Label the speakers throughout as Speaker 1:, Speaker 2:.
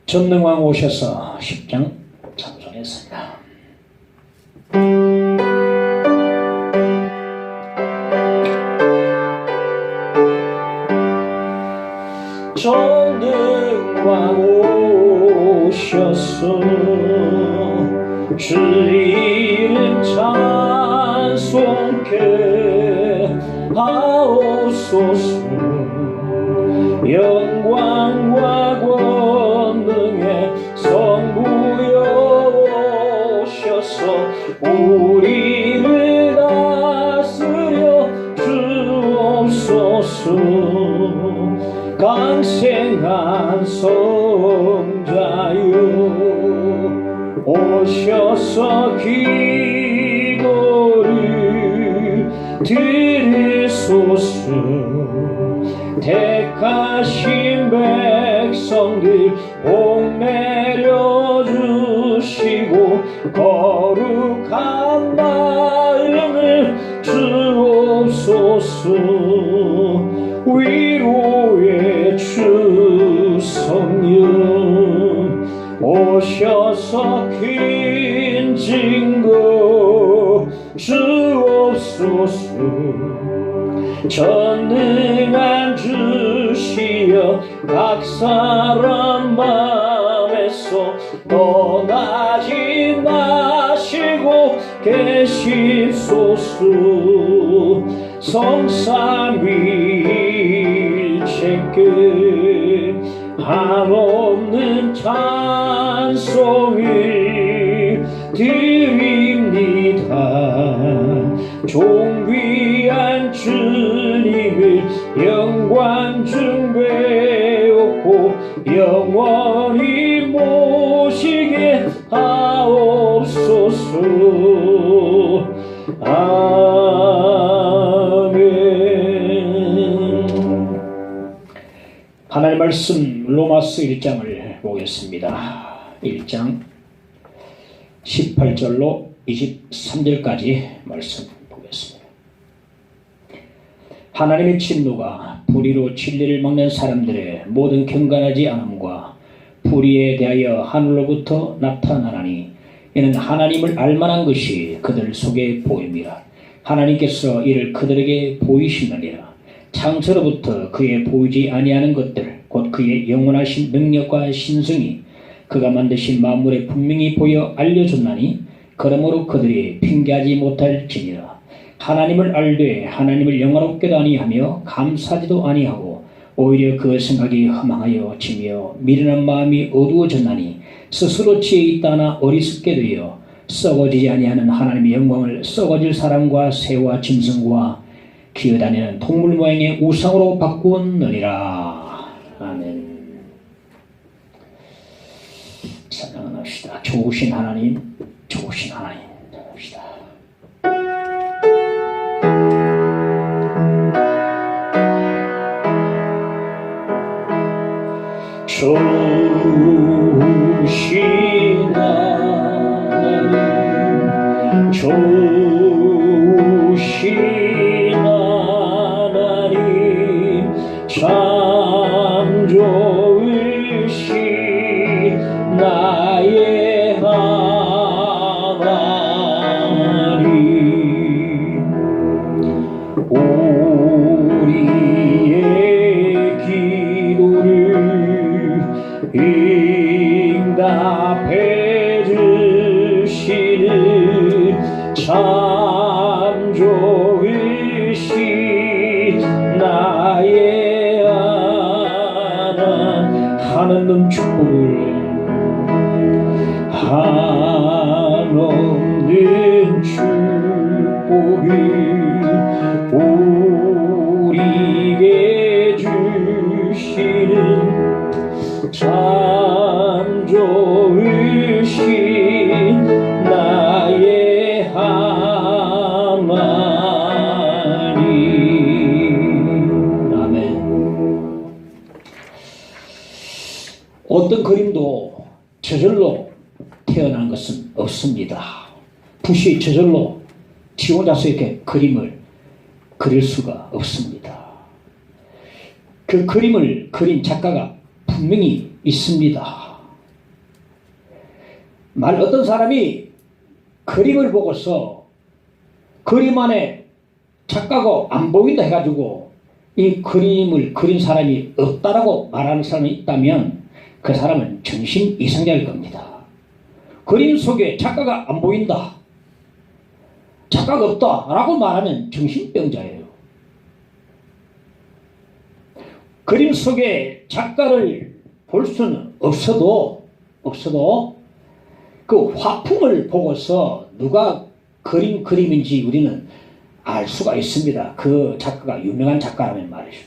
Speaker 1: 전능왕 오셔서 10장 찬송했습니다. 전능왕 오셔서 주 이름 찬송케 하옵소서. 영광과 권능의 성부여 오셔서 우리를 다스려 주옵소서. 강생한 성자여 오셔서 기도를 드리소서. 택하신 백성들 복 내려주시고 거룩한 마음을 주옵소서. 위로의 주 성령 오셔서 큰 증거 주옵소서. 전능한 주시여 각 사람 마음에서 떠나지 마시고 계십소서. 성삼위일체께 한없는 찬송을 드립니다. 존귀한 주님을 영광 중배옵고 영원히 모시게 하옵소서. 아멘. 하나님의 말씀 로마서 1장을 보겠습니다. 1장 18절로 23절까지 말씀 보겠습니다. 하나님의 진노가 불의로 진리를 막는 사람들의 모든 경건하지 않음과 불의에 대하여 하늘로부터 나타나나니 이는 하나님을 알만한 것이 그들 속에 보임이라. 하나님께서 이를 그들에게 보이시느니라. 창세로부터 그의 보이지 아니하는 것들 곧 그의 영원하신 능력과 신성이 그가 만드신 만물에 분명히 보여 알려줬나니 그러므로 그들이 핑계하지 못할지니라. 하나님을 알되 하나님을 영화롭게도 아니하며 감사하지도 아니하고 오히려 그 생각이 허망하여 지며 미련한 마음이 어두워졌나니 스스로 지혜 있다나 어리석게 되어 썩어지지 아니하는 하나님의 영광을 썩어질 사람과 새와 짐승과 기어다니는 동물 모양의 우상으로 바꾸었느니라. 아멘. 찬양합시다. 좋으신 하나님, 좋으신 하나님 합시다. 좋으신 하나님, 좋으신 하나님, 참 좋으신 나의 하나님. 우리의 기도를 응답해 주시는 참 좋으신 나의 하나님 축복을 한없는 축복을 우리에게 주시는 참 좋으신 나의 하나님. 아멘. 어떤 그림도 저절로 태어난 것은 없습니다. 붓이 저절로 지 혼자서 이렇게 그림을 그릴 수가 없습니다. 그 그림을 그린 작가가 분명히 있습니다. 어떤 사람이 그림을 보고서 그림 안에 작가가 안 보인다 해가지고 이 그림을 그린 사람이 없다라고 말하는 사람이 있다면 그 사람은 정신 이상자일 겁니다. 그림 속에 작가가 안 보인다, 작가가 없다라고 말하면 정신병자예요. 그림 속에 작가를 볼 수는 없어도 그 화풍을 보고서 누가 그린 그림인지 우리는 알 수가 있습니다. 그 작가가 유명한 작가라면 말이죠.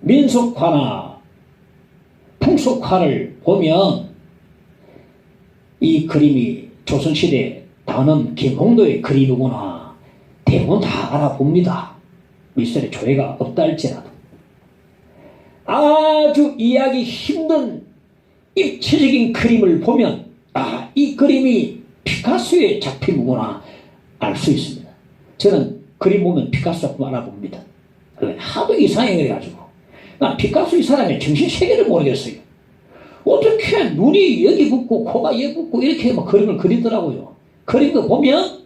Speaker 1: 민속화나 풍속화를 보면 이 그림이 조선시대 단원 김홍도의 그림이구나 대부분 다 알아봅니다. 미술에 조예가 없다 할지라도. 아주 이해하기 힘든 입체적인 그림을 보면 이 그림이 피카소의 작품이구나 알 수 있습니다. 저는 그림 보면 피카소 알아봅니다. 하도 이상해 그래가지고 나 피카소 이 사람의 정신세계를 모르겠어요. 어떻게 눈이 여기 붙고 코가 여기 붙고 이렇게 막 그림을 그리더라고요. 그린 거 보면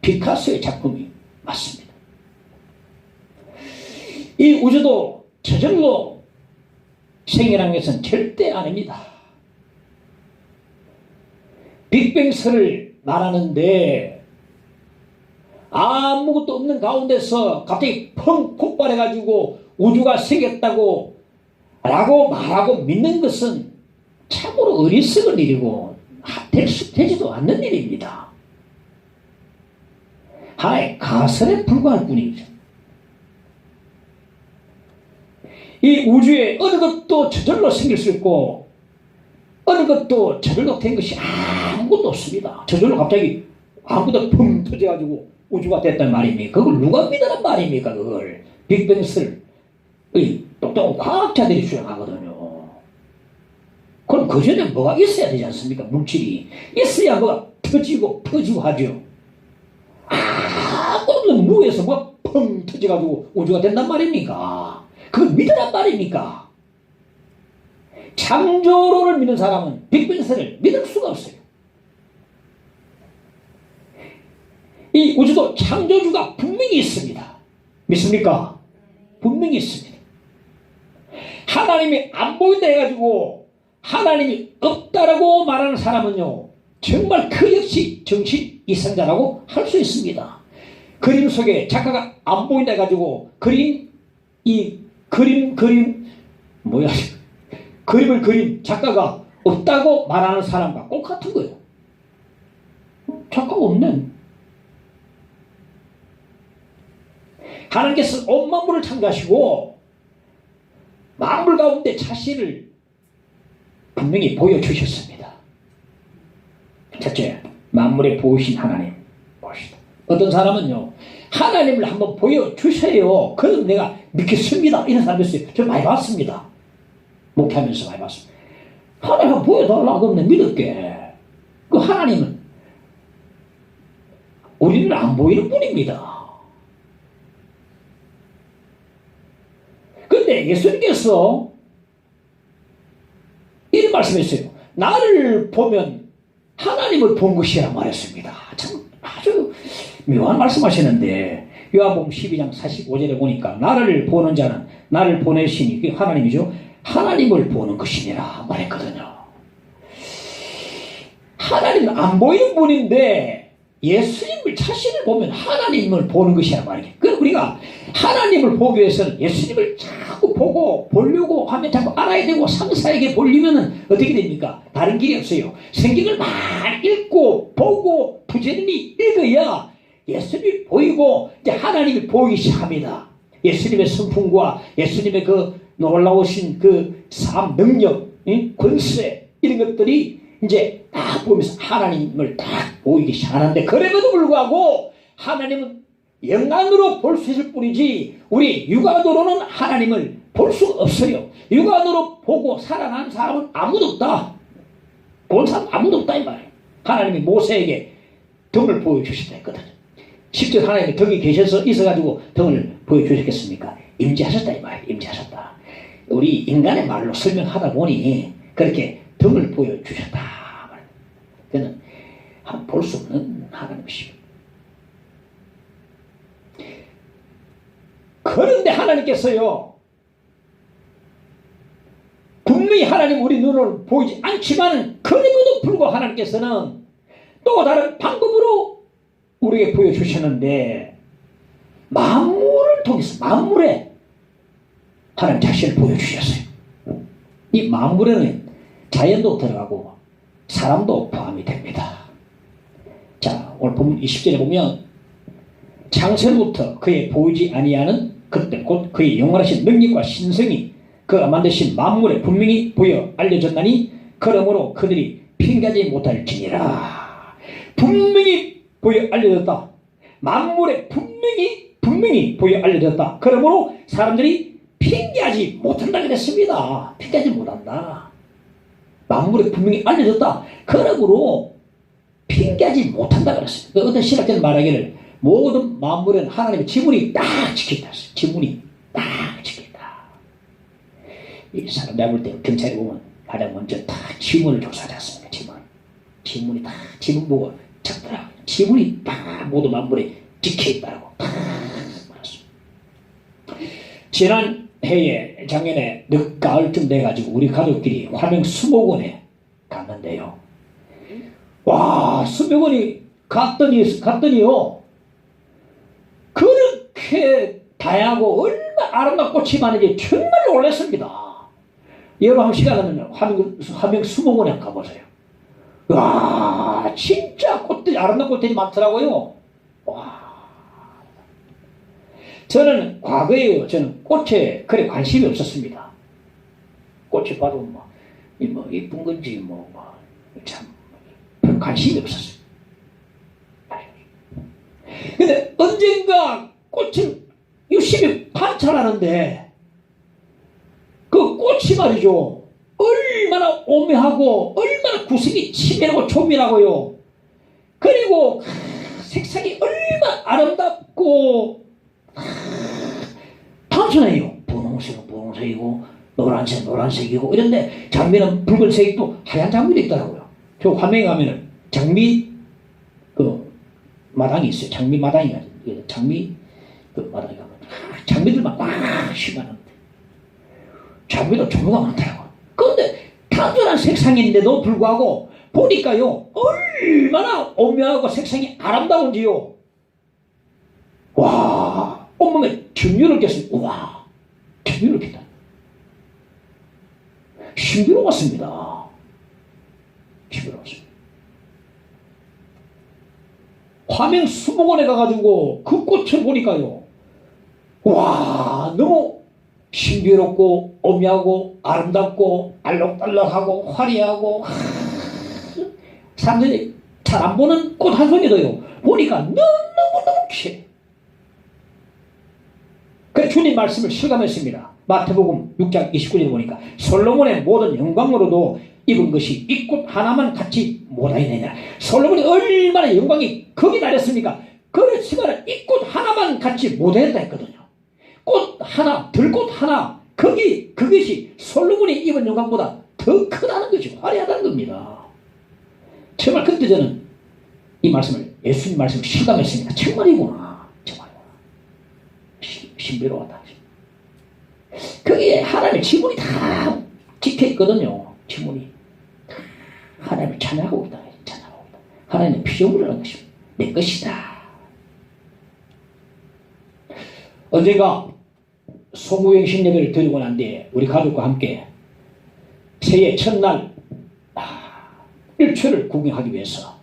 Speaker 1: 피카소의 작품이 맞습니다. 이 우주도 저절로 생겨난 것은 절대 아닙니다. 빅뱅설을 말하는데 아무것도 없는 가운데서 갑자기 펑 폭발해가지고 우주가 생겼다고 라고 말하고 믿는 것은 참으로 어리석은 일이고 되지도 않는 일입니다. 하나의 가설에 불과할 뿐이죠. 이 우주에 어느 것도 저절로 생길 수 있고 어느 것도 저절로 된 것이 아무것도 없습니다. 저절로 갑자기 아무것도 펑 터져가지고 우주가 됐단 말입니까? 그걸 누가 믿으란 말입니까? 그걸 빅뱅설 똑똑한 과학자들이 주장하거든요. 그럼 그 전에 뭐가 있어야 되지 않습니까? 물질이 있어야 뭐가 터지고 하죠. 아무것도 무에서 뭐가 펑 터져가지고 우주가 된단 말입니까? 그걸 믿으란 말입니까? 창조론을 믿는 사람은 빅뱅설을 믿을 수가 없어요. 이 우주도 창조주가 분명히 있습니다. 믿습니까? 분명히 있습니다. 하나님이 안 보인다 해가지고 하나님이 없다라고 말하는 사람은요 정말 그 역시 정신 이상자라고 할 수 있습니다. 그림 속에 작가가 안 보인다 해가지고 그림을 그린 작가가 없다고 말하는 사람과 똑같은 거예요. 작가가 없네. 하나님께서 온 만물을 창조하시고 만물 가운데 자신을 분명히 보여주셨습니다. 첫째, 만물에 보이신 하나님 보시다. 어떤 사람은요 하나님을 한번 보여주세요. 그럼 내가 믿겠습니다. 이런 사람이 있어요. 저 많이 봤습니다. 목회하면서 많이 봤습니다. 하나님 한번 보여달라고 하면 믿을게. 그 하나님은 우리는 안 보이는 분입니다. 그런데 예수님께서 이런 말씀했어요. 나를 보면 하나님을 본 것이라 말했습니다. 참 아주 묘한 말씀하시는데 요한복음 12장 45절에 보니까 나를 보는 자는 나를 보내시니 그게 하나님이죠. 하나님을 보는 것이니라 말했거든요. 하나님은 안 보이는 분인데 예수님을 자신을 보면 하나님을 보는 것이라 말이에요. 그럼 우리가 하나님을 보기 위해서는 예수님을 자꾸 보려고 하면 자꾸 알아야 되고 상사에게 보려면 어떻게 됩니까? 다른 길이 없어요. 성경을 많이 읽고 보고 부지런히 읽어야 예수님이 보이고 이제 하나님이 보이기 시작합니다. 예수님의 성품과 예수님의 그 놀라우신 그 삶 능력, 권세 이런 것들이 이제 딱 보면서 하나님을 딱 보이기 시작하는데 그럼에도 불구하고 하나님은 영광으로 볼 수 있을 뿐이지 우리 육안으로는 하나님을 볼 수가 없어요. 육안으로 보고 살아난 사람은 아무도 없다. 본 사람 아무도 없다 이 말이에요. 하나님이 모세에게 등을 보여주셨다 했거든요. 직접 하나님이 등이 계셔서 있어가지고 등을 보여주셨겠습니까? 임재하셨다 이 말이에요. 임재하셨다. 우리 인간의 말로 설명하다 보니 그렇게 등을 보여주셨다. 그는 볼 수 없는 하나님이십니다. 그런데 하나님께서요, 분명히 하나님 우리 눈으로 보이지 않지만 그럼에도 불구하고 하나님께서는 또 다른 방법으로 우리에게 보여주셨는데, 만물을 통해서 만물에 하나님 자신을 보여주셨어요. 이 만물에는 자연도 들어가고 사람도 포함이 됩니다. 자, 오늘 보면 20절에 보면 창세로부터 그의 보이지 아니하는 그때 곧 그의 영원하신 능력과 신성이 그가 만드신 만물에 분명히 보여 알려졌나니 그러므로 그들이 핑계하지 못할지니라. 분명히 보여 알려졌다. 만물에 분명히 보여 알려졌다. 그러므로 사람들이 핑계하지 못한다 그랬습니다. 핑계하지 못한다. 만물에 분명히 알려졌다. 그러므로 핑계하지 못한다 그랬습니다. 어떤 신학자는 말하기를 모든 만물은 하나님의 지문이 딱 찍혀있다. 지문이 딱 찍혀있다. 이 사람 내가 볼 때 경찰에 보면 가장 먼저 다 지문을 조사하지 않습니다. 지문이 다 지문 보고 찾더라. 지문이 다 모든 만물에 찍혀있다고 다 말했습니다. 지난 해에 작년에 늦가을쯤 돼가지고 우리 가족끼리 화명 수목원에 갔는데요. 와, 수목원이 갔더니요, 그렇게 다양하고 얼마나 아름다운 꽃이 많은지 정말 놀랐습니다. 여러분 한번 시간 나면 화명 수목원에 가보세요. 와, 진짜 꽃들이 아름다운 꽃들이 많더라고요. 와. 저는 과거에요, 저는 꽃에 그래 관심이 없었습니다. 꽃이 봐도 이쁜 건지 참 별 관심이 없었어요. 근데 언젠가 꽃을 유심히 관찰하는데 그 꽃이 말이죠, 얼마나 오묘하고 얼마나 구색이 치밀하고 조밀하고요, 그리고 색상이 얼마나 아름답고 단순해요. 분홍색은 분홍색이고 노란색은 노란색이고 이런데 장미는 붉은색이 또 하얀 장미도 있더라고요. 저 화면에 가면은 장미 그 마당이 있어요. 장미 마당이 장미 그 마당에 가면 장미들만 꽉 심어놨는데 장미도 종류가 많더라고요. 그런데 단순한 색상인데도 불구하고 보니까요, 얼마나 오묘하고 색상이 아름다운지요. 와, 온몸에 정열을 꼈습니다. 우와, 정열을 꼈다. 신비로웠습니다. 신비로웠습니다. 화명 수목원에 가가지고 그 꽃을 보니까요, 와, 너무 신비롭고 오묘하고 아름답고 알록달록하고 화려하고, 사람들이 잘 안 보는 꽃 한 송이도요, 보니까 너무너무 귀해. 그 주님 말씀을 실감했습니다. 마태복음 6장 29절에 보니까 솔로몬의 모든 영광으로도 입은 것이 이 꽃 하나만 같이 못하이느냐. 솔로몬이 얼마나 영광이 거기 나렸습니까? 그렇지만 이 꽃 하나만 같이 못했다 했거든요. 꽃 하나, 들꽃 하나, 그것이 솔로몬이 입은 영광보다 더 크다는 것이고 화려하다는 겁니다. 정말 그때 저는 이 말씀을, 예수님 말씀을 실감했습니다. 정말이구나. 정말이구나. 신비로웠다. 거기에 하나님의 지문이 다 찍혀있거든요. 지문이. 하나님을 찬양하고 있다. 찬양하고 있다. 하나님의 피조물을 한 것입니다. 내 것이다. 언젠가 송구행신 예배를 드리고 난 뒤에 우리 가족과 함께 새해 첫날 일출을 구경하기 위해서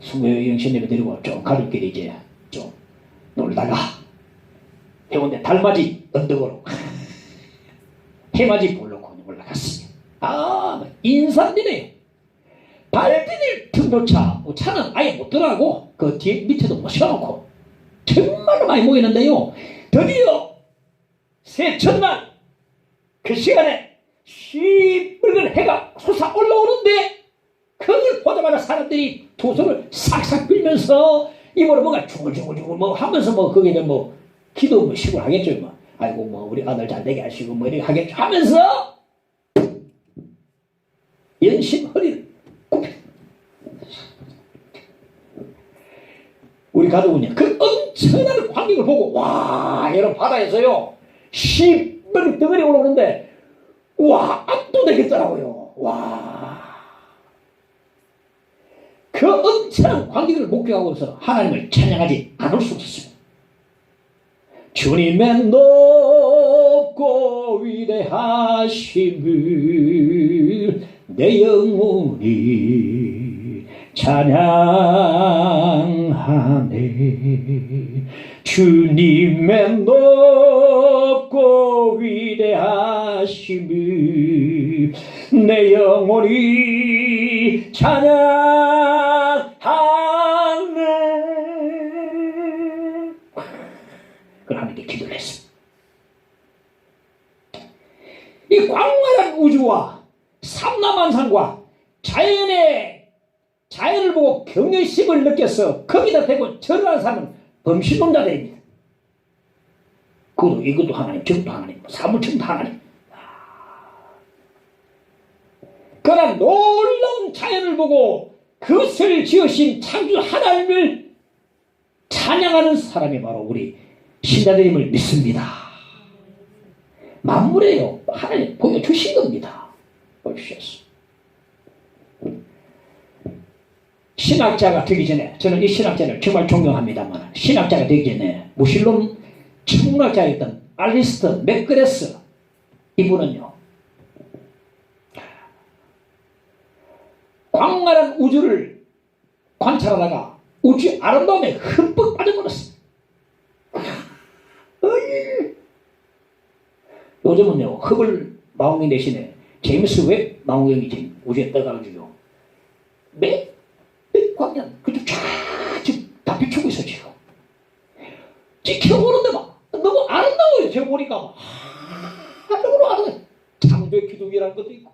Speaker 1: 송구행신 예배 드리고 좀 가족끼리 이제 좀 놀다가 해운대 달맞이 언덕으로 해맞이 보려고 올라갔어요. 인산이네요. 발디딜 틈조차 차는 아예 못 들어가고 그 뒤에 밑에도 못 세워놓고 정말로 많이 모이는데요. 드디어 새해 첫날 그 시간에 시뻘건 해가 솟아 올라오는데 그걸 보자마자 사람들이 두 손을 싹싹 빌면서 입으로 뭔가 중얼중얼중얼 하면서 거기는 기도 시고 하겠죠. 아이고 우리 아들 잘 되게 하시고 이렇게 하겠죠 하면서 연신 허리를 굽혀. 우리 가족은요, 그 엄청난 광경을 보고, 와, 여러분, 바다에서요, 시뻘 덩어리 올라오는데, 와, 압도되겠더라고요. 와. 그 엄청난 광경을 목격하고서 하나님을 찬양하지 않을 수 없습니다. 주님의 높고 위대하심을 내 영혼이 찬양하네. 주님의 높고 위대하심을 내 영혼이 찬양하네. 그걸 하나님께 기도를 했습니다. 이 광활한 우주와 삼라만상과 자연을 보고 경외심을 느껴서 거기다 대고 절하는 사람은 범신론자들입니다. 이것도 하나님, 저것도 하나님, 사물천도 하나님. 그러나 놀라운 자연을 보고 그것을 지으신 창조 하나님을 찬양하는 사람이 바로 우리 신자들임을 믿습니다. 만물에요, 하나님 보여주신 겁니다. 보여주셨어. 신학자가 되기 전에, 저는 이 신학자를 정말 존경합니다만, 신학자가 되기 전에 무신론 천문학자였던 알리스터 맥그레스, 이분은요, 광활한 우주를 관찰하다가 우주의 아름다움에 흠뻑 빠져버렸습니다. 요즘은요, 허블 망원경 대신에 제임스 웹 망원경이 지금 우주에 떠가지고 몇 광년 그쪽 지금 다 비추고 있어. 지금 지켜보는데 막 너무 아름다워요. 제가 보니까 막 하늘로 아름다워요. 창조의 기둥이라는 것도 있고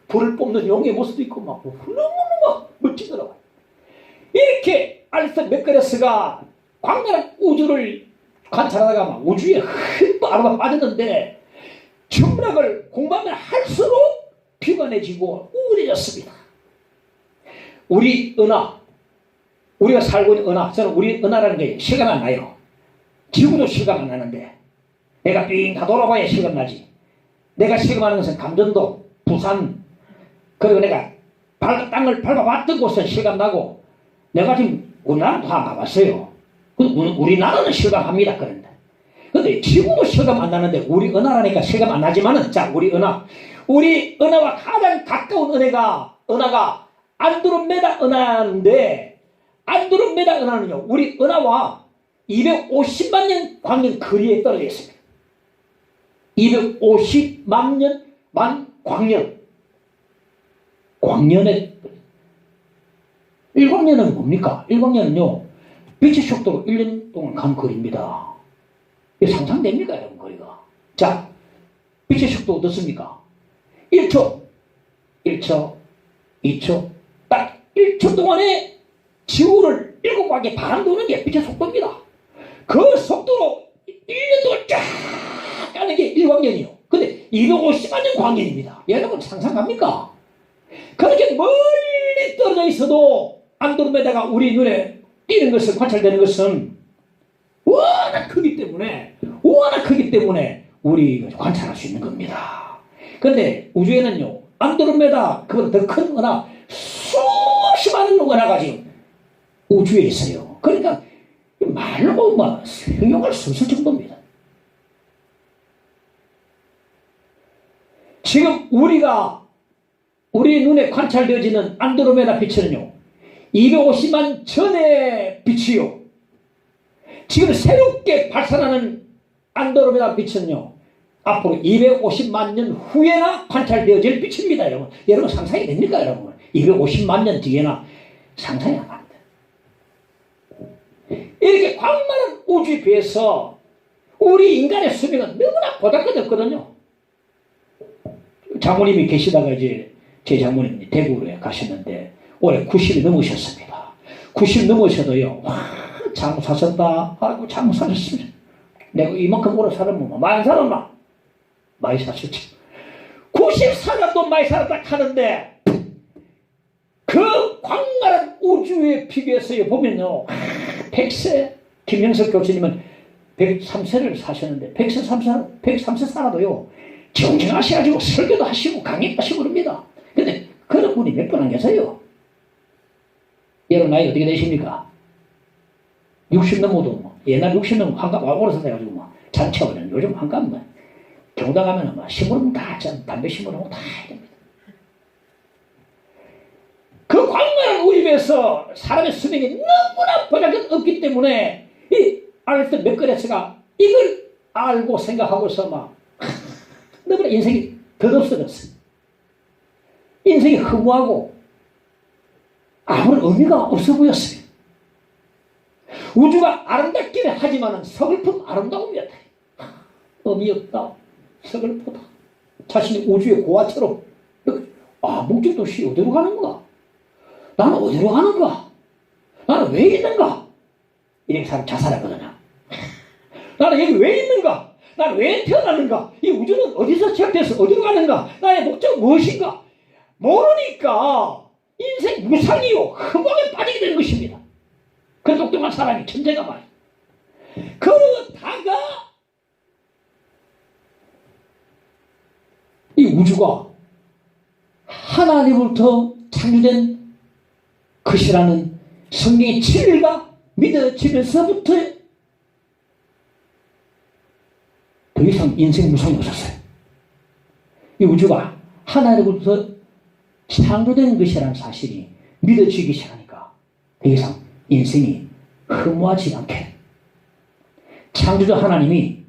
Speaker 1: 불을 뽑는 용의 모습도 있고 막 너무너무 막 멋지더라고요. 이렇게 알리스터 맥그레스가 광활한 우주를 관찰하다가 막 우주에 흠뻑 아름다워 빠졌는데, 천문학을 공부하면 할수록 비관해지고 우울해졌습니다. 우리 은하, 우리가 살고 있는 은하, 저는 우리 은하라는 게 실감 안 나요. 지구도 실감 안 나는데 내가 삥 다 돌아봐야 실감 나지. 내가 실감하는 것은 감전도, 부산, 그리고 내가 땅을 밟아봤던 곳은 실감 나고, 내가 지금 우리나라도 다 가봤어요. 우리나라는 실감합니다. 그런데 지구도 실감 안 나는데 우리 은하라니까 실감 안 나지만은, 자, 우리 은하와 가장 가까운 은하가 안드로메다 은하인데, 안드로메다 은하는요, 우리 은하와 250만 년 광년 거리에 떨어져 있습니다. 250만 년 광년에, 1광년은 뭡니까? 1광년은요, 빛의 속도로 1년 동안 간 거리입니다. 이게 상상됩니까, 여러분, 거리가? 자, 빛의 속도 어떻습니까? 1초, 2초, 딱 1초 동안에 지구를 7바퀴 반 도는 게 빛의 속도입니다. 그 속도로 1년 동안 쫙 가는 게 1광년이요. 근데 250만 년 광년입니다. 여러분, 상상합니까? 그렇게 멀리 떨어져 있어도 안드로메다가 우리 눈에 띄는 것을, 관찰되는 것은 워낙 크기 때문에 우리 관찰할 수 있는 겁니다. 그런데 우주에는요, 안드로메다 그보다 더 큰 은하 수십 많은 은하가 지금 우주에 있어요. 그러니까 말로 막 형용할 수 없을 정도입니다. 지금 우리 눈에 관찰되어지는 안드로메다 빛은요, 250만 전의 빛이요, 지금 새롭게 발산하는 안드로메다 빛은요, 앞으로 250만 년 후에나 관찰되어질 빛입니다. 여러분 상상이 됩니까? 여러분 250만 년 뒤에나 상상이 안 됩니다. 이렇게 광활한 우주에 비해서 우리 인간의 수명은 너무나 보잘것없거든요. 장모님이 계시다가 이제 제 장모님이 대구에 가셨는데 올해 90이 넘으셨습니다. 90 넘으셔도요, 장모 사셨다. 아이고, 장모 사셨습니다. 내가 이만큼 오래 살았면 많이 살았나? 많이 사셨지. 90 54년도 많이 살았다 하는데 그 광활한 우주에 비교해서 보면요, 100세, 김영석 교수님은 103세를 사셨는데 103세 살아도요 정정하셔가지고 설교도 하시고 강의도 하시고 그럽니다. 근데 그런 분이 몇 분 안 계세요. 여러분 나이 어떻게 되십니까? 60 넘어도 뭐, 옛날 60 넘어 한갑 오래 살아가지고 뭐 잔치하고는 요즘 한갑 뭐 경다 가면은 뭐 심으면 다 담배 심으면 다 해야 됩니다. 그 광활한 우주에서 사람의 수명이 너무나 보잘것 없기 때문에 이 알렉스 맥거레스가 이걸 알고 생각하고서 막 너무나 인생이 덧없어졌어요. 인생이 허무하고 아무런 의미가 없어 보였어요. 우주가 아름답기는 하지만 서글픈 아름다움이었다. 의미 없다. 서글프다. 자신이 우주의 고아처럼 목적도시 어디로 가는가? 나는 어디로 가는가? 나는 왜 있는가? 이렇게 사람 자살하거든요. 나는 여기 왜 있는가? 나는 왜 태어났는가? 이 우주는 어디서 시작돼서 어디로 가는가? 나의 목적은 무엇인가? 모르니까 인생 무상이요 흠악에 빠지게 되는 것입니다. 그 똑똑한 사람이 천재가 말이야. 그러다가 이 우주가 하나님으로부터 창조된 것이라는 성경의 진리가 믿어지면서부터 더 이상 인생 무상이 없었어요. 이 우주가 하나님으로부터 창조된 것이라는 사실이 믿어지기 시작하니까 더 이상 인생이 허무하지 않게 창조자 하나님이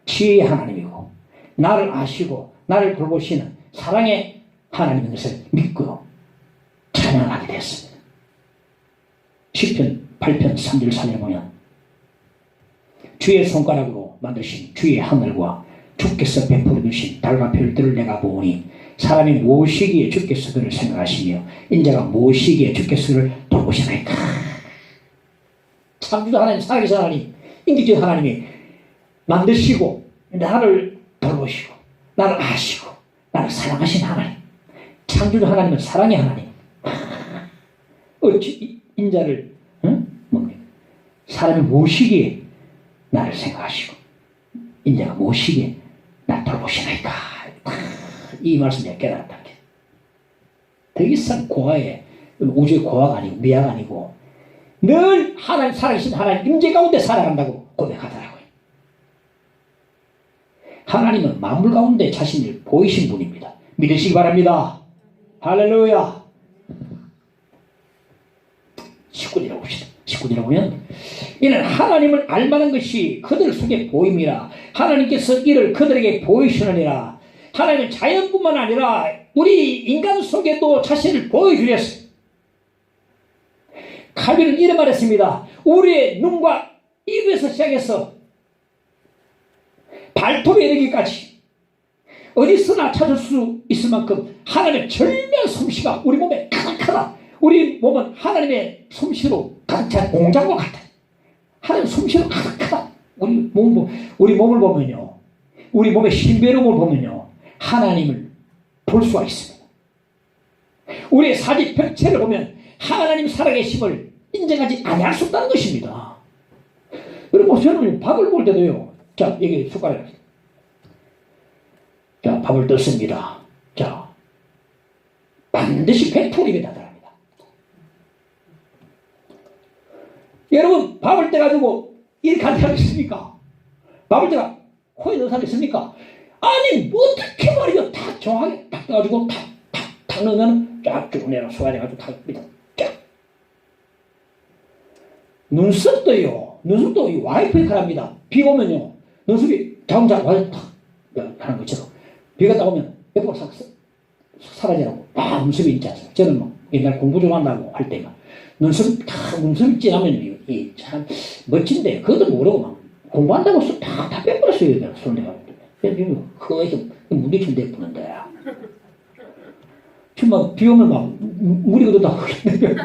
Speaker 1: 지혜의 하나님이고 나를 아시고 나를 돌보시는 사랑의 하나님인 것을 믿고 찬양하게 됐습니다. 시편 8편 3절 4절에 보면 주의 손가락으로 만드신 주의 하늘과 주께서 베풀어 주신 달과 별들을 내가 보오니 사람이 무엇이기에 주께서 그를 생각하시며 인자가 무엇이기에 주께서 그를 돌보시나이까. 창조자 하나님, 살아계신 하나님, 인격적인 하나님이 만드시고 나를 돌보시고 나를 아시고 나를 사랑하신 하나님, 창조자 하나님은 사랑의 하나님. 어찌 인자를 사람이 무엇이기에 나를 생각하시고 인자가 무엇이기에 나를 돌보시나이까. 이 말씀에 깨달았다. 더 이상 고아에 우주의 고아가 아니고 미아가 아니고 늘 하나님 살아계신 하나님 임재 가운데 살아간다고 고백하더라고요. 하나님은 만물 가운데 자신을 보이신 분입니다. 믿으시기 바랍니다. 할렐루야. 19절이라고 봅시다. 19절이라고 보면 이는 하나님을 알만한 것이 그들 속에 보임이라. 하나님께서 이를 그들에게 보이시느니라. 하나님은 자연뿐만 아니라 우리 인간 속에도 자신을 보여주셨어요. 칼빈은 이런 말했습니다. 우리의 눈과 입에서 시작해서 발톱에 이르기까지 어디서나 찾을 수 있을 만큼 하나님의 절묘한 솜씨가 우리 몸에 가득하다. 우리 몸은 하나님의 솜씨로 가득 찬 공장과 같다. 하나님의 솜씨로 가득하다. 우리 몸을 보면요, 우리 몸의 신비로움을 보면요, 하나님을 볼 수가 있습니다. 우리의 사지벽체를 보면 하나님 살아계심을 인정하지 아니할 수 없다는 것입니다. 여러분, 저는 밥을 볼 때도요, 자, 여기 숟가락, 자, 밥을 떴습니다. 자, 반드시 100% 입에 닿더랍니다. 여러분, 밥을 떼가지고 이렇게 한 사람 있습니까? 밥을 떼가 코에 넣은 사람 있습니까? 아니, 뭐 어떻게 말이야. 다 정확하게 딱 떠가지고 탁 넣으면 쫙쭉 내려 소화돼가지고 탁 밑에 쫙. 눈썹도요, 눈썹도 이 와이프의 칼합니다. 비가 오면요, 눈썹이 자동차 와서 탁 하는 것처럼 비가 딱 오면 100% 사라지라고 눈썹이 있지 않습니까? 저는 뭐 옛날 공부 좀 한다고 할 때가 눈썹이 진하면 이 참 멋진데 그것도 모르고 막 공부한다고 다 빼버렸어요. 손대가 허옇게 물이 좀 내뿌는데 정말 비 오면 막 물이 그러다 흐르는데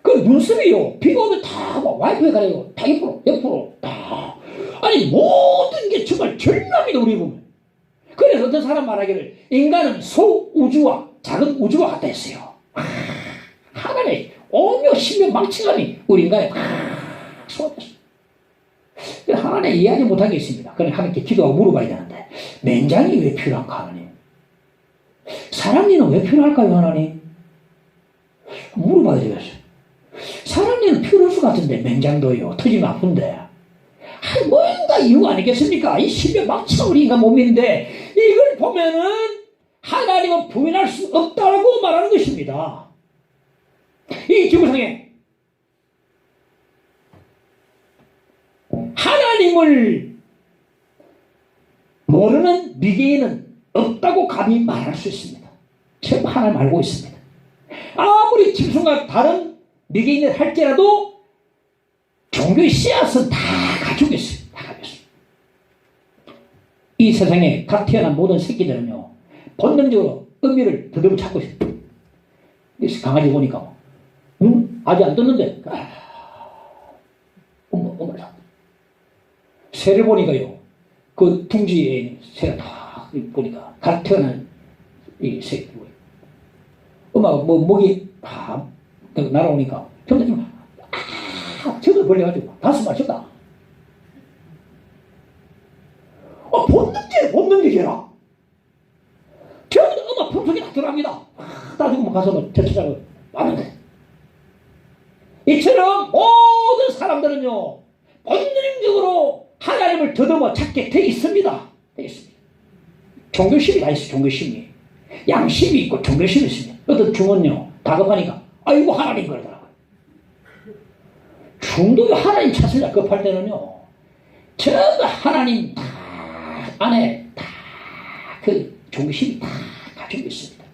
Speaker 1: 그 눈썹이요, 비가 오면 다 막 와이프에 가려고 다 옆으로 다. 아니 모든 게 정말 절묘합니다. 우리 보면 그래서 어떤 사람 말하기를 인간은 소우주와 작은 우주와 같다 했어요. 하나님의 온유 신명망측함이 우리 인간에 쏟아졌어요. 하나님 이해하지 못하겠습니다. 그럼 하나님께 기도하고 물어봐야 되는데 맨장이 왜 필요한가 하나님? 사랑니는 왜 필요할까요 하나님? 물어봐야 되겠어요. 사랑니는 필요할 것 같은데 맨장도요. 터지면 아픈데. 뭔가 이유가 아니겠습니까? 이 신명망측한 우리 인간 몸인데 이걸 보면은 하나님은 부인할 수 없다고 말하는 것입니다. 이 지구상에 하나님을 모르는 미개인은 없다고 감히 말할 수 있습니다. 제가 하나님 알고 있습니다. 아무리 짐승과 다른 미개인을 할지라도 종교의 씨앗은 다 가지고 있어요. 다 가지고 있어요. 이 세상에 갓 태어난 모든 새끼들은요 본능적으로 의미를 더듬어 찾고 있어요. 강아지 보니까 아직 안 떴는데 엄마 새를 보니까요 그 둥지에 새가 다 보니까 갓 태어난 이 새끼 엄마가 뭐 목이 날아오니까 전부 저걸 벌려가지고 다섯 마셨다. 본능적이라. 저는 엄마 품속에 다 들어갑니다. 나중에 가서 뭐 대처자고 하는데. 이처럼 모든 사람들은요, 본능적으로 하나님을 더듬어 찾게 돼 있습니다. 돼 있습니다. 종교심이 다 있어요, 종교심이. 양심이 있고 종교심이 있습니다. 어떤 중은요, 다급하니까, 아이고, 하나님 그러더라고요. 중도에 하나님 찾으려 급할 때는요, 전부 하나님 다 안에 다 그 종교심이 다 가지고 있습니다.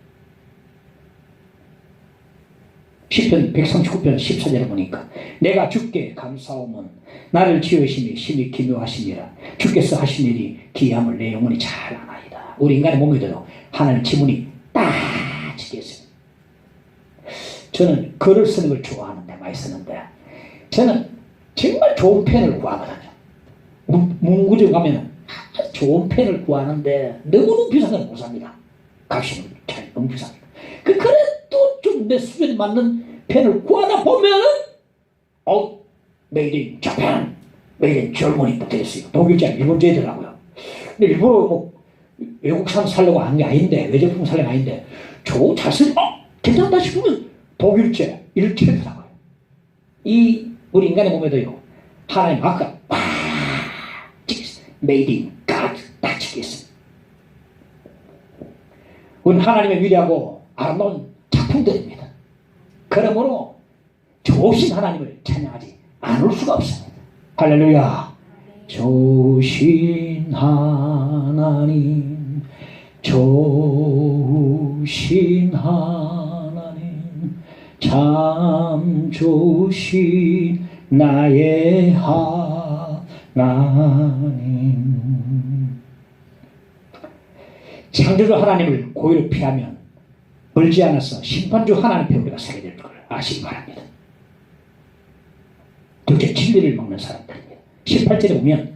Speaker 1: 시편 139편 14절에 보니까 내가 주께 감사함은 나를 지으심이 심히 기묘하시니라. 주께서 하신 일이 기이함을 내 영혼이 잘 아나이다. 우리 인간의 몸에도 하나님 지문이 딱 찍혀있습니다. 저는 글을 쓰는 걸 좋아하는데 많이 쓰는데 저는 정말 좋은 펜을 구하거든요. 문구점 가면 좋은 펜을 구하는데 너무너무 비싼 건 못 삽니다. 값이 너무 비쌉니다. 그래도 좀 내 수준에 맞는 펜을 구하다 보면은 메이드 인 자판, 메이드 인 젊은이 붙어있어요. 독일자, 일본제더라고요. 근데 일부러 뭐 외국산 살려고 한 게 아닌데, 외제품 살려고 아닌데, 잘 쓰니, 괜찮다 싶으면 독일제, 일제더라고요. 우리 인간의 몸에도요, 하나님 아까, 메이드 인 갓, 딱 찍겠습니다. 우리는 하나님의 위대하고 아름다운 작품들입니다. 그러므로 좋으신 하나님을 찬양하지 않을 수가 없습니다. 할렐루야. 좋으신 하나님, 좋으신 하나님, 참 좋으신 나의 하나님. 창조주 하나님을 고의로 피하면 멀지 않아서 심판주 하나님께 우리가 서게 될 걸 아시기 바랍니다. 둘째, 진리를 먹는 사람들입니다. 18절에 보면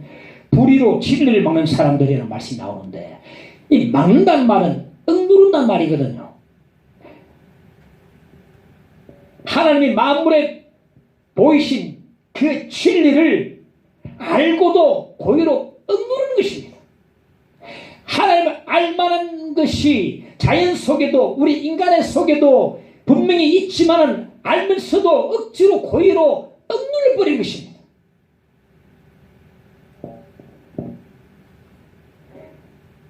Speaker 1: 불의로 진리를 먹는 사람들이라는 말씀이 나오는데 이 막는다는 말은 억누른다는 말이거든요. 하나님이 만물에 보이신 그 진리를 알고도 고의로 억누르는 것입니다. 하나님을 알만한 것이 자연 속에도 우리 인간의 속에도 분명히 있지만은 알면서도 억지로 고의로 억눌러버린 것입니다.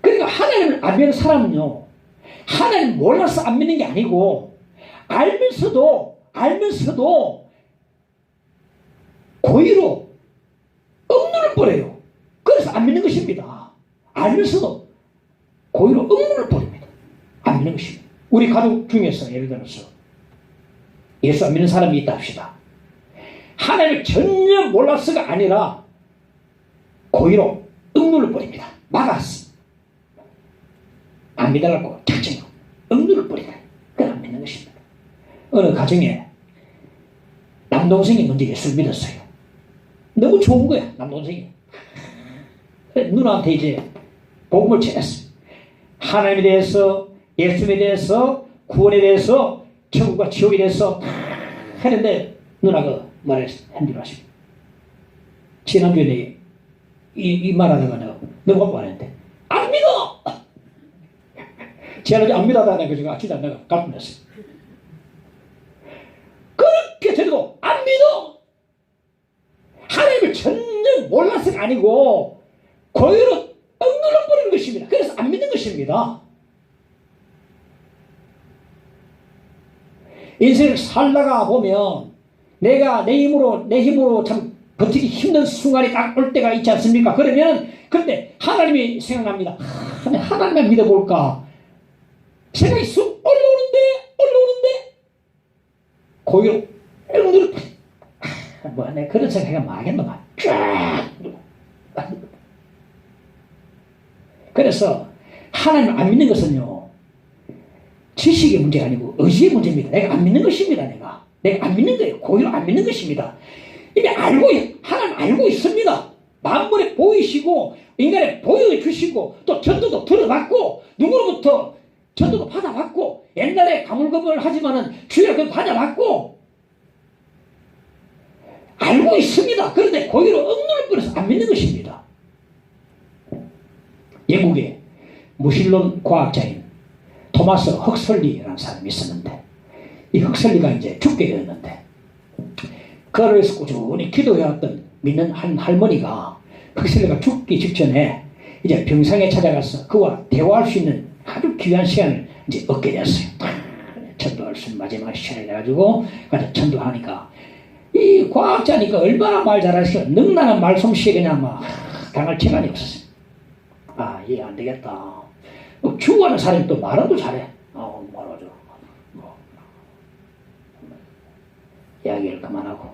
Speaker 1: 그러니까 하나님을 안 믿는 사람은요, 하나님 몰라서 안 믿는 게 아니고 알면서도 고의로 억눌러버려요. 그래서 안 믿는 것입니다. 알면서도 고의로 억눌러버립니다. 안 믿는 것입니다. 우리 가족 중에서 예를 들어서 예수 안 믿는 사람이 있다 합시다. 하나님을 전혀 몰라서가 아니라 고의로 억눌러버립니다. 막았어. 안 믿어갖고 작정으로 억눌러버리다. 그건 안 믿는 것입니다. 어느 가정에 남동생이 먼저 예수를 믿었어요. 너무 좋은 거야, 남동생이. 누나한테 이제 복음을 전했어요. 하나님에 대해서, 예수님에 대해서, 구원에 대해서, 천국과 지옥에 대해서 다 했는데 누나가 말했어. 한줄 아시고. 지난주에 이 말하다가 내가 너무 말했는데 안 믿어! 지난주에 안 믿어하다가 내가 진짜 내가 깜빡했어. 그렇게 돼도 안 믿어! 하나님을 전혀 몰라서가 아니고 고의로 억눌러버리는 것입니다. 그래서 안 믿는 것입니다. 인생을 살다가 보면 내가 내 힘으로 참 버티기 힘든 순간이 딱 올 때가 있지 않습니까? 그러면 그때 하나님이 생각납니다. 하나님만 믿어볼까? 생각이 쑥 올라오는데 고의로 억눌러 내 그런 생각이 막겠나 쫙. 그래서 하나님을 안 믿는 것은요 지식의 문제가 아니고 의지의 문제입니다. 내가 안 믿는 것입니다. 내가 안 믿는 거예요. 고의로 안 믿는 것입니다. 이미 하나님 알고 있습니다. 만물에 보이시고 인간에 보여주시고 또 전도도 들어봤고 누구로부터 전도도 받아봤고 옛날에 가물가물 하지만은 주일학교도 받아봤고 알고 있습니다. 그런데 고의로 억눌러버려서 안 믿는 것입니다. 영국의 무신론 과학자인 토마스 헉슬리라는 사람이 있었는데 이 헉슬리가 이제 죽게 되었는데 그를 위해서 꾸준히 기도해왔던 믿는 한 할머니가 헉슬리가 죽기 직전에 이제 병상에 찾아가서 그와 대화할 수 있는 아주 귀한 시간을 이제 얻게 되었어요. 전도할 수 있는 마지막 시간이 돼가지고 가서 전도하니까 이 과학자니까 얼마나 말 잘하시고 능란한 말솜씨에 그냥 막 당할 시간이 없었어요. 아, 이해 안 되겠다. 주구하는 사람이 또 말도 잘해. 말하죠. 이야기를 그만하고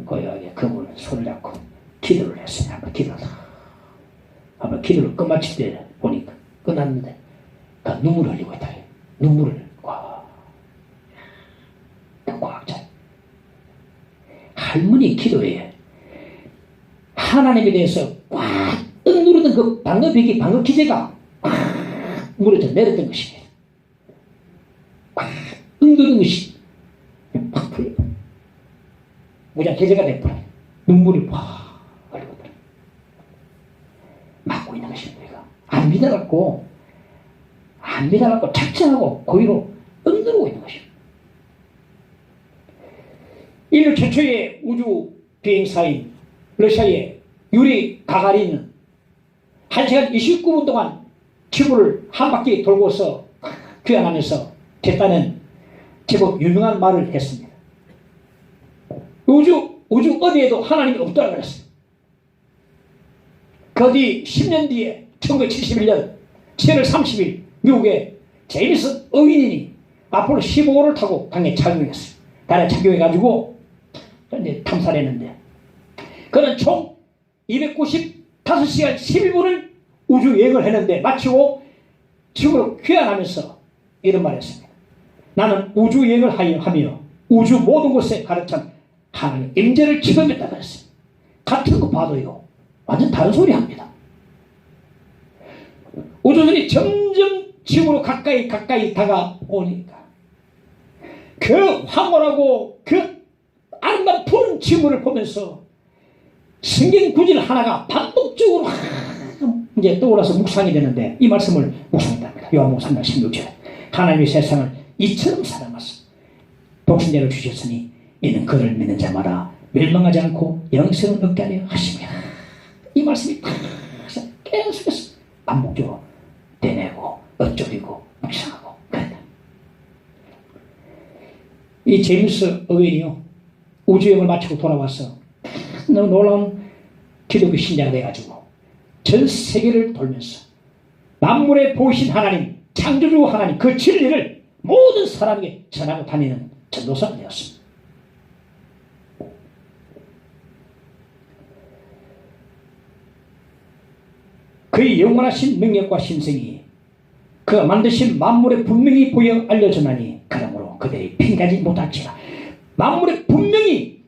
Speaker 1: 고요하게 그분을 손을 잡고 기도를 했어요. 한번 기도를 끝마칠 때 보니까 끝났는데 눈물을 흘리고 있다. 눈물을 과학자 할머니 기도에 하나님에 대해서 꽉 억누르던 그 방금 기제가 물에 내렸던 것입니다. 꽉 억누르는 것이 팍 풀려 무장 기제가 돼버려 눈물이 팍 흘리고 버려 막고 있는 것입니다. 우리가 안 믿어갖고 착정하고 고의로 억누르고 있는 것입니다. 인류 최초의 우주 비행사인 러시아의 유리 가가린은 1시간 29분 동안 지구를 한 바퀴 돌고서 귀환하면서 했다는 제법 유명한 말을 했습니다. 우주 어디에도 하나님이 없다고 그랬어요. 그 뒤 10년 뒤에 1971년 7월 30일 미국의 제임스 어윈이 아폴로 15호를 타고 당에 착용했어요. 달에 착용해가지고 이제 탐사를 했는데 그는 총 295시간 11분을 우주 여행을 했는데 마치고 지구로 귀환하면서 이런 말을 했습니다. 나는 우주 여행을 하며 우주 모든 곳에 가득 찬 하나님의 임재를 체험했다 그랬어요. 같은 거 봐도요 완전 다른 소리 합니다. 우주선이 점점 지구로 가까이 다가오니까 그 황홀하고 그 아름다운 푸른 지구를 보면서 성경구절 하나가 반복적으로 이제 떠올라서 묵상이 되는데 이 말씀을 묵상합니다. 요한복음 3장 16절 하나님이 세상을 이처럼 사랑하사 독생자를 주셨으니 이는 그를 믿는 자마다 멸망하지 않고 영생을 얻게 하려 하시며 이 말씀이 계속해서 반복적으로 되뇌고 읊조리고 묵상하고 그랬다. 이 제임스 어윈이요 우주여행을 마치고 돌아와서 너무 놀라운 기독교 신자가 돼가지고 전 세계를 돌면서 만물에 보이신 하나님 창조주 하나님 그 진리를 모든 사람에게 전하고 다니는 전도사가 되었습니다. 그의 영원하신 능력과 신성이 그가 만드신 만물에 분명히 보여 알려졌나니 그러므로 그들이 핑계하지 못할지라. 만물에 분명히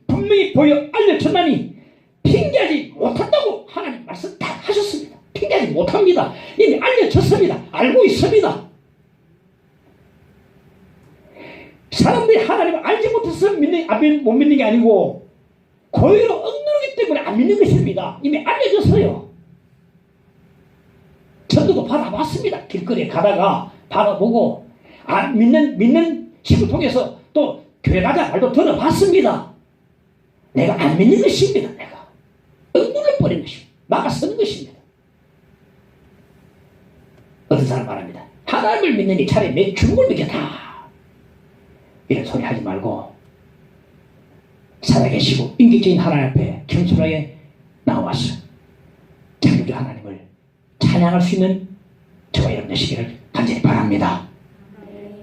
Speaker 1: 보여 알려졌나니 핑계하지 못한다고 하나님 말씀 다 하셨습니다. 핑계 이해하지 못합니다. 이미 알려졌습니다. 알고 있습니다. 사람들이 하나님을 알지 못해서 못 믿는 게 아니고 고의로 억누르기 때문에 안 믿는 것입니다. 이미 알려졌어요. 저도 받아봤습니다. 길거리에 가다가 받아보고 믿는 식을 통해서 또 교회 가자 말도 들어봤습니다. 내가 안 믿는 것입니다. 내가 억눌러버린 것입니다. 막아서는 것입니다. 어떤 사람 말합니다. 하나님을 믿느니 차라리 내 죽음을 믿겠다. 이런 소리 하지 말고 살아계시고 인격적인 하나님 앞에 겸손하게 나와서 창조주 하나님을 찬양할 수 있는 저와 여러분 되시기를 간절히 바랍니다.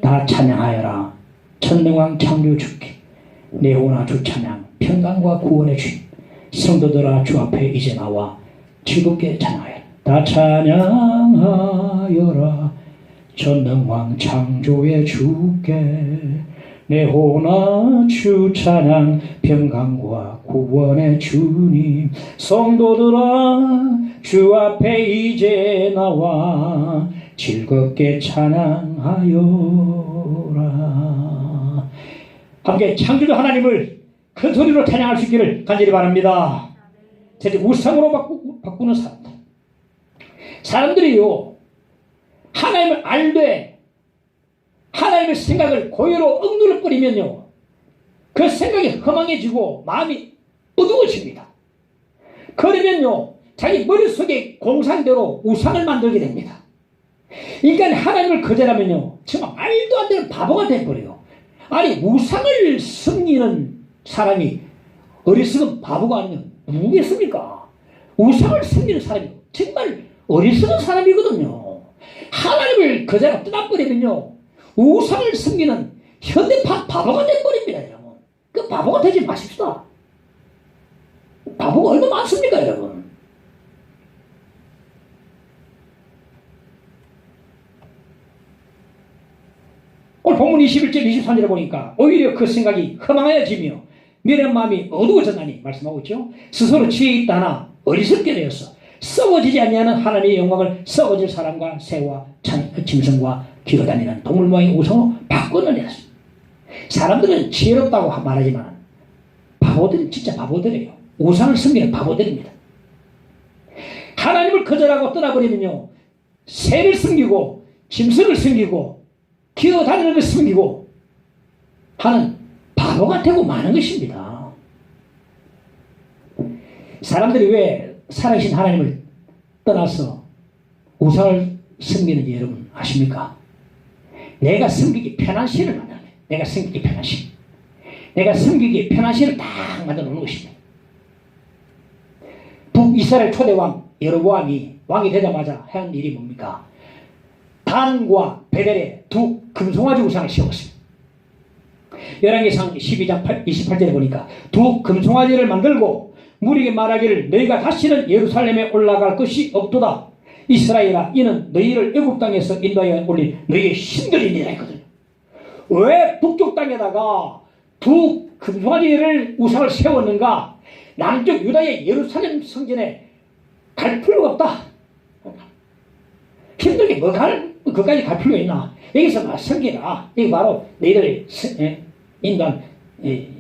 Speaker 1: 다 찬양하여라. 천능왕 창조주께 내 오나 주 찬양 평강과 구원의 주님 성도들아 주 앞에 이제 나와 즐겁게 찬양하여라. 다 찬양하여라. 천능왕 창조의 주께 내 호나 주 찬양 평강과 구원의 주님 성도들아 주 앞에 이제 나와 즐겁게 찬양하여라. 함께 창조주 하나님을 큰 소리로 찬양할 수 있기를 간절히 바랍니다. 이제 우상으로 바꾸는 사람들이요 하나님을 알되 하나님의 생각을 고의로 억누르버리면요 그 생각이 허망해지고 마음이 어두워집니다. 그러면요 자기 머릿속에 공상대로 우상을 만들게 됩니다. 인간이 하나님을 거절하면요 정말 말도 안 되는 바보가 돼버려요. 아니 우상을 섬기는 사람이 어리석은 바보가 아니면 누구겠습니까? 우상을 섬기는 사람이 정말 어리석은 사람이거든요. 하나님을 거절하고 떠나버리면요 우상을 섬기는 현대파 바보가 돼버립니다. 여러분 그 바보가 되지 마십시다. 바보가 얼마나 많습니까 여러분. 오늘 본문 21절 23절에 보니까 오히려 그 생각이 허망해지며 미련한 마음이 어두워졌나니 말씀하고 있죠. 스스로 지혜 있다나 어리석게 되었어 썩어지지 아니하는 하나님의 영광을 썩어질 사람과 새와 짐승과 기어다니는 동물 모양의 우상으로 바꿔내렸습니다. 사람들은 지혜롭다고 말하지만 바보들은 진짜 바보들이에요. 우상을 섬기는 바보들입니다. 하나님을 거절하고 떠나버리면요 새를 섬기고 짐승을 섬기고 기어다니는 것을 섬기고 하는 바보가 되고 마는 것입니다. 사람들이 왜 살아계신 하나님을 떠나서 우상을 섬기는지 여러분 아십니까? 내가 섬기기 편한 신을 만드는 거예요. 내가 섬기기 편한 신. 내가 섬기기 편한 신을 딱 만들어 놓는 것입니다. 북이스라엘 초대왕 여로보암이 왕이 되자마자 한 일이 뭡니까? 단과 베델에 두 금송아지 우상을 세웠습니다. 열왕기상 12장 28절에 보니까 두 금송아지를 만들고 무리에게 말하기를 너희가 다시는 예루살렘에 올라갈 것이 없도다. 이스라엘아 이는 너희를 애굽 땅에서 인도하여 올린 너희의 신들이니라 했거든요. 왜 북쪽 땅에다가 두 금송아지를 우상을 세웠는가? 남쪽 유다의 예루살렘 성전에 갈 필요가 없다. 힘들게 그까지 갈 필요가 있나? 여기서 막 섬기라. 이게 바로 너희들의 인간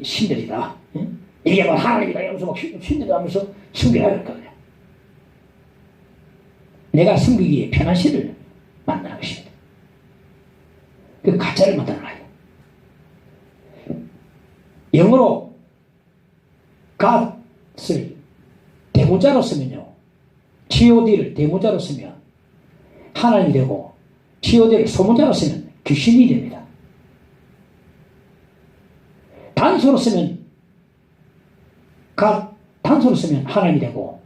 Speaker 1: 신들이다. 이게 바로 하나님이다. 이러면서 막 신들이다 하면서 섬기라 그랬거든요. 내가 섬기기에 편한 신을 만드는 것입니다. 그 가짜를 만들어놔요. 영어로 God을 대문자로 쓰면요. god를 대문자로 쓰면 하나님이 되고 god를 소문자로 쓰면 귀신이 됩니다. 단소로 쓰면 God, 단소로 쓰면 하나님이 되고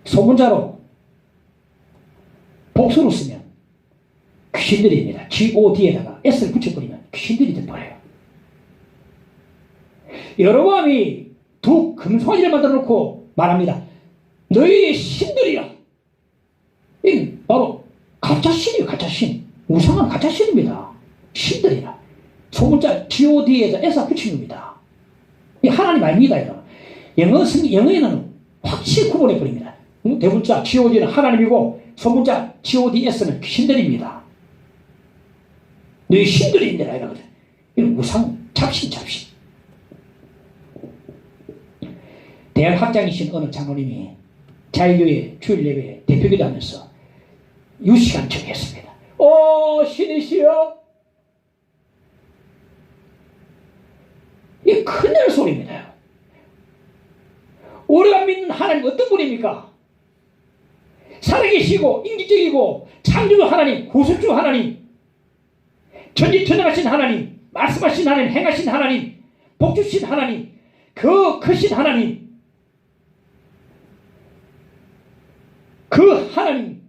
Speaker 1: 소문자로 복수로 쓰면 귀신들입니다. god에다가 s를 붙여버리면 귀신들이 돼버려요. 여로보암이 두 금송아지를 만들어 놓고 말합니다. 너희의 신들이야. 이 바로 가짜신이에요. 가짜신. 우상은 가짜신입니다. 신들이라. 소문자 god에다 s가 붙인 겁니다. 이 하나님 아닙니다. 여러분. 영어에는 확실히 구분해 버립니다. 대문자 god는 하나님이고 소문자 gods는 신들입니다. 너희 신들이 있느라 이러거든. 이건 우상 잡신. 대학 학장이신 어느 장로님이 자유교회 주일 예배에 대표기도 하면서 유시간 청했습니다. 오 신이시여, 이게 큰일 소리입니다. 우리가 믿는 하나님 어떤 분입니까? 살아계시고 인기적이고 창조주 하나님, 구속주 하나님, 전지전능하신 하나님, 말씀하신 하나님, 행하신 하나님, 복주신 하나님, 그 크신 하나님, 그 하나님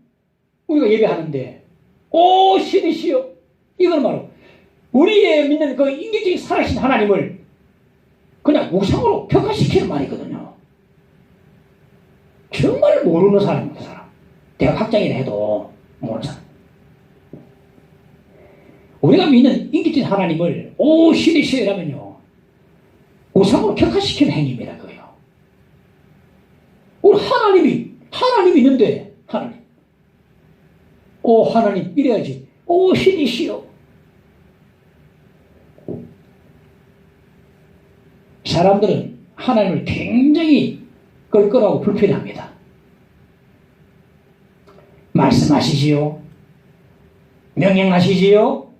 Speaker 1: 우리가 예배하는데 오 신이시여, 이건 바로 우리의 믿는 그 인격적인 살아계신 하나님을 그냥 우상으로 격화시키는 말이거든요. 정말 모르는 사람입니다. 그 사람 대학 학장이라 해도 모르는 사람. 우리가 믿는 인격적인 하나님을 오 신이시여 이라면요 우상으로 격화시키는 행위입니다. 그거요. 우리 하나님이 있는데 하나님 오 하나님 이래야지. 오 신이시여. 사람들은 하나님을 굉장히 껄끄러워하고 불편해합니다. 말씀하시지요, 명령하시지요,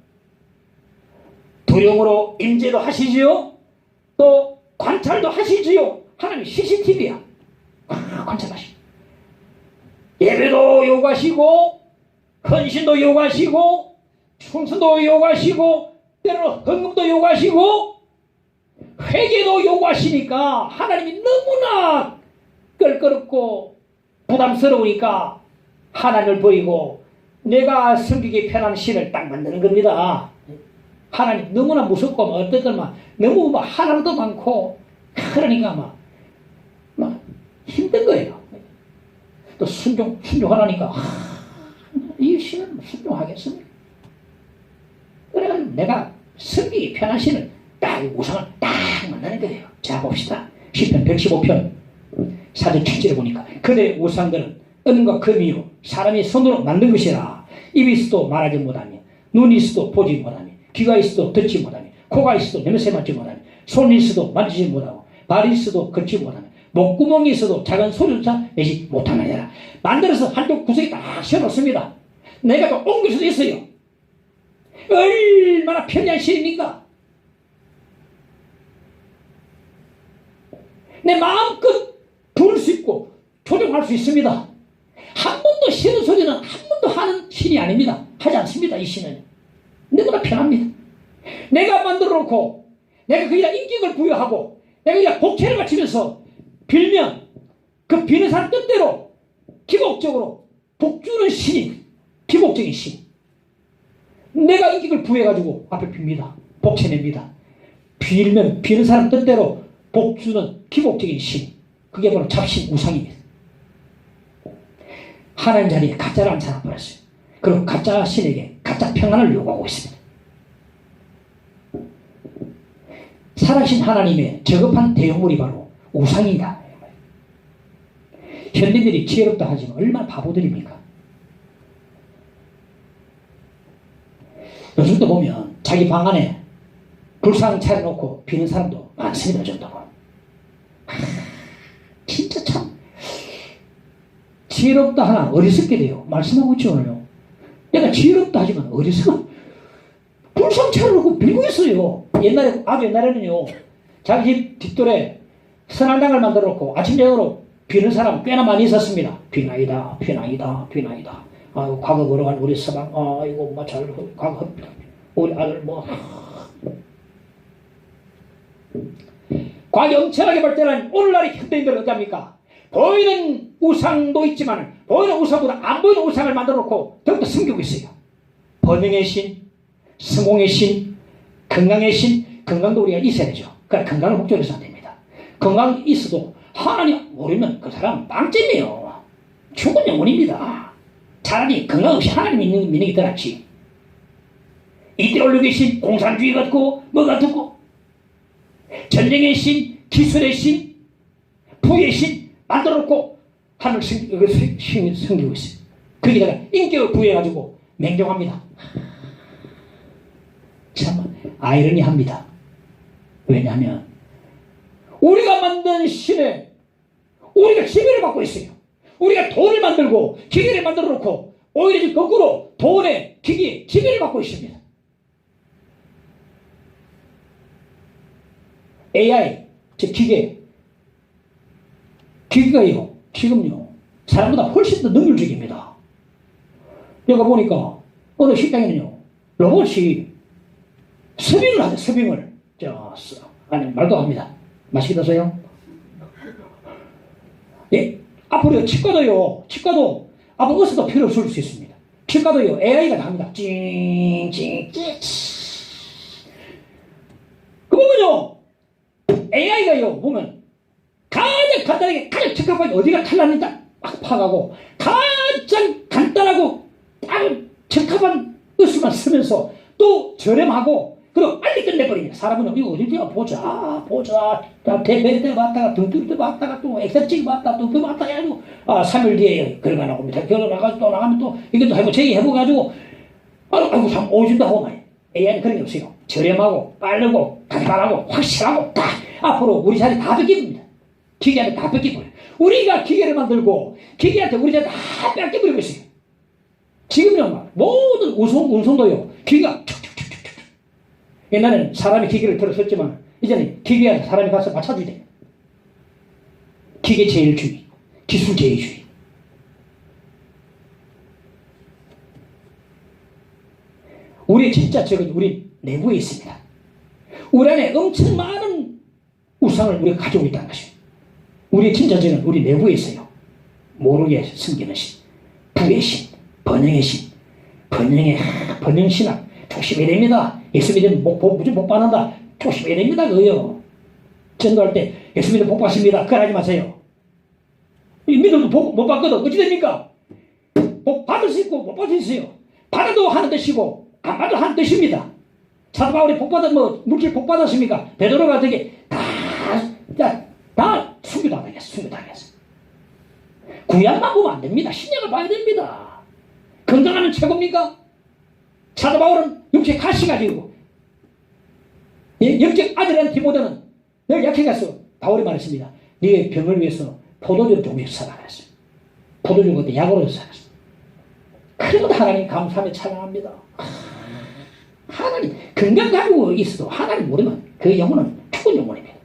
Speaker 1: 두려움으로 임재도 하시지요, 또 관찰도 하시지요. 하나님 CCTV야. 관찰하시고 예배도 요구하시고 헌신도 요구하시고 충성도 요구하시고 때로 헌금도 요구하시고 회개도 요구하시니까 하나님이 너무나 껄끄럽고 부담스러우니까 하나님을 버리고 내가 섬기기 편한 신을 딱 만드는 겁니다. 하나님 너무나 무섭고 어쨌든 너무 하나도 많고 그러니까 막 힘든 거예요. 또 순종하라니까 이 신은 순종하겠습니까? 그래가지고 내가 섬기기 편한 신을 딱 우상을 딱 만나는 거예요. 자 봅시다. 시편 115편 4절 7절에 보니까 그들의 우상들은 은과 금이요 사람이 손으로 만든 것이라. 입이 있어도 말하지 못하며 눈이 있어도 보지 못하며 귀가 있어도 듣지 못하며 코가 있어도 냄새 맡지 못하며 손이 있어도 만지지 못하고 발이 있어도 걷지 못하며 목구멍이 있어도 작은 소리조차 내지 못하느니라. 만들어서 한쪽 구석에 딱 세워놓습니다. 내가 또 옮길 수도 있어요. 얼마나 편리한 신입니까? 내 마음껏 부를 수 있고 조종할 수 있습니다. 한 번도 싫은 소리는 한 번도 하는 신이 아닙니다. 하지 않습니다. 이 신은 너무나 편합니다. 내가 만들어 놓고 내가 거기다 인격을 부여하고 내가 거기다 복체를 바치면서 빌면 그 비는 사람 뜻대로 기복적으로 복주는 신이 기복적인 신. 내가 인격을 부여해가지고 앞에 빕니다. 복체냅니다. 빌면 비는 사람 뜻대로 복주는 기복적인 신. 그게 바로 잡신 우상입니다. 하나님 자리에 가짜를 앉혀버렸어요. 그리고 가짜 신에게 가짜 평안을 요구하고 있습니다. 살아계신 하나님의 저급한 대형물이 바로 우상이다. 현대인들이 지혜롭다 하지만 얼마나 바보들입니까? 요즘도 보면 자기 방 안에 불상 차려놓고 비는 사람도 많습니다. 요즘도 보면. 진짜 참 지혜롭다 하나 어리석게 돼요. 말씀하고 있죠 오늘요. 내가 지혜롭다 하지만 어리석어. 불상 차려놓고 빌고 있어요. 아주 옛날에는요 자기 집 뒷돌에 선한당을 만들어 놓고 아침 저녁으로 비는 사람 꽤나 많이 있었습니다. 비나이다 비나이다 비나이다. 아이고 과거 걸어간 우리 서방 아이고 잘 과거 우리 아들 과거 엄청나게 발전한 오늘날의 현대인들은 어떻습니까? 보이는 우상도 있지만 보이는 우상보다 안 보이는 우상을 만들어 놓고 더욱더 숨기고 있어요. 번영의 신, 성공의 신, 건강의 신. 건강도 우리가 있어야 되죠. 그러니까 건강을 목적으로 해서는 안 됩니다. 건강이 있어도 하나님 모르면 그 사람 빵점이에요. 죽은 영혼입니다. 차라리 건강 없이 하나님 믿는 게 더 낫지. 이때 올려 계신 공산주의 같고 뭐 같고 전쟁의 신, 기술의 신, 부의 신 만들어 놓고 하늘 섬기고 있어요. 거기다가 인격을 부여해가지고 맹종합니다. 참 아이러니합니다. 왜냐하면 우리가 만든 신에 우리가 지배를 받고 있어요. 우리가 돈을 만들고 기계를 만들어 놓고 오히려 지금 거꾸로 돈에 기계에 지배를 받고 있습니다. AI, 즉 기계가요 지금요 사람보다 훨씬 더 능률적입니다. 여기 보니까 어느 식당에는요 로봇이 서빙을 하죠. 서빙을 아니 말도 합니다. 맛있게 드세요. 예, 앞으로 치과도 앞으로 어디서도 필요 없을 수 있습니다. 치과도요 AI가 다 합니다. 찡찡찡. 그 보면요 AI가요 보면 가장 간단하게 가장 적합하게 어디가 탈났는지 막 파가고 가장 간단하고 딱 적합한 의수만 쓰면서 또 저렴하고 그리고 빨리 끝내버립니다. 사람은 이거 어디야 보자 대변대 봤다가 등등대 봤다가 또 엑셀 봤다가 또 그거 봤다가 해가지고 3일 뒤에 결과 나옵니다. 결과 나가서 또 나가면 또 이것도 해보고 제기해보가지고 아이고 참 오준다 하고 말이에요. AI는 그런 게 없어요. 저렴하고 빠르고 간단하고 확실하고 딱 앞으로 우리 자리 다 뺏깁니다. 기계한테 다 뺏기버려요. 우리가 기계를 만들고 기계한테 우리 자리 다 뺏겨버리고 있어요. 지금요 모든 운송도요 기계가 옛날에는 사람이 기계를 들었었지만 이제는 기계한테 사람이 가서 맞춰줘야 돼요. 기계 제일주의, 기술 제일주의. 우리 진짜 적은 우리 내부에 있습니다. 우리 안에 엄청 많은 우상을 우리가 가지고 있다는 것입니다. 우리의 진짜 적은 우리 내부에 있어요. 모르게 숨기는 신, 부의 신, 번영의 신, 번영신학 조심해야 됩니다. 예수 믿으면 무조건 복 받는다. 조심해야 됩니다. 그거요. 전도할 때 예수 믿으면 복 받습니다. 그걸 하지 마세요. 믿어도 복 못 받거든. 어찌 됩니까? 복 받을 수 있고 못 받을 수 있어요. 받아도 하는 뜻이고 안 받아도 하는 뜻입니다. 사도 바울이 복 받은 물질 복 받았습니까? 베드로가 되게 다 순교당했어. 구약만 보면 안 됩니다. 신약을 봐야 됩니다. 건강하면 최고입니까? 사도 바울은 육체 가시 가지고 영적 아들이라는 디모데는 늘 약해갔어. 바울이 말했습니다. 네 병을 위해서 포도주를 조금씩 사가했어요. 포도주 그때 약으로 사갔어요. 그래도 하나님 감사하며 찬양합니다. 하나님 건강 가지고 있어도 하나님 모르면 그 영혼은 죽은 영혼입니다.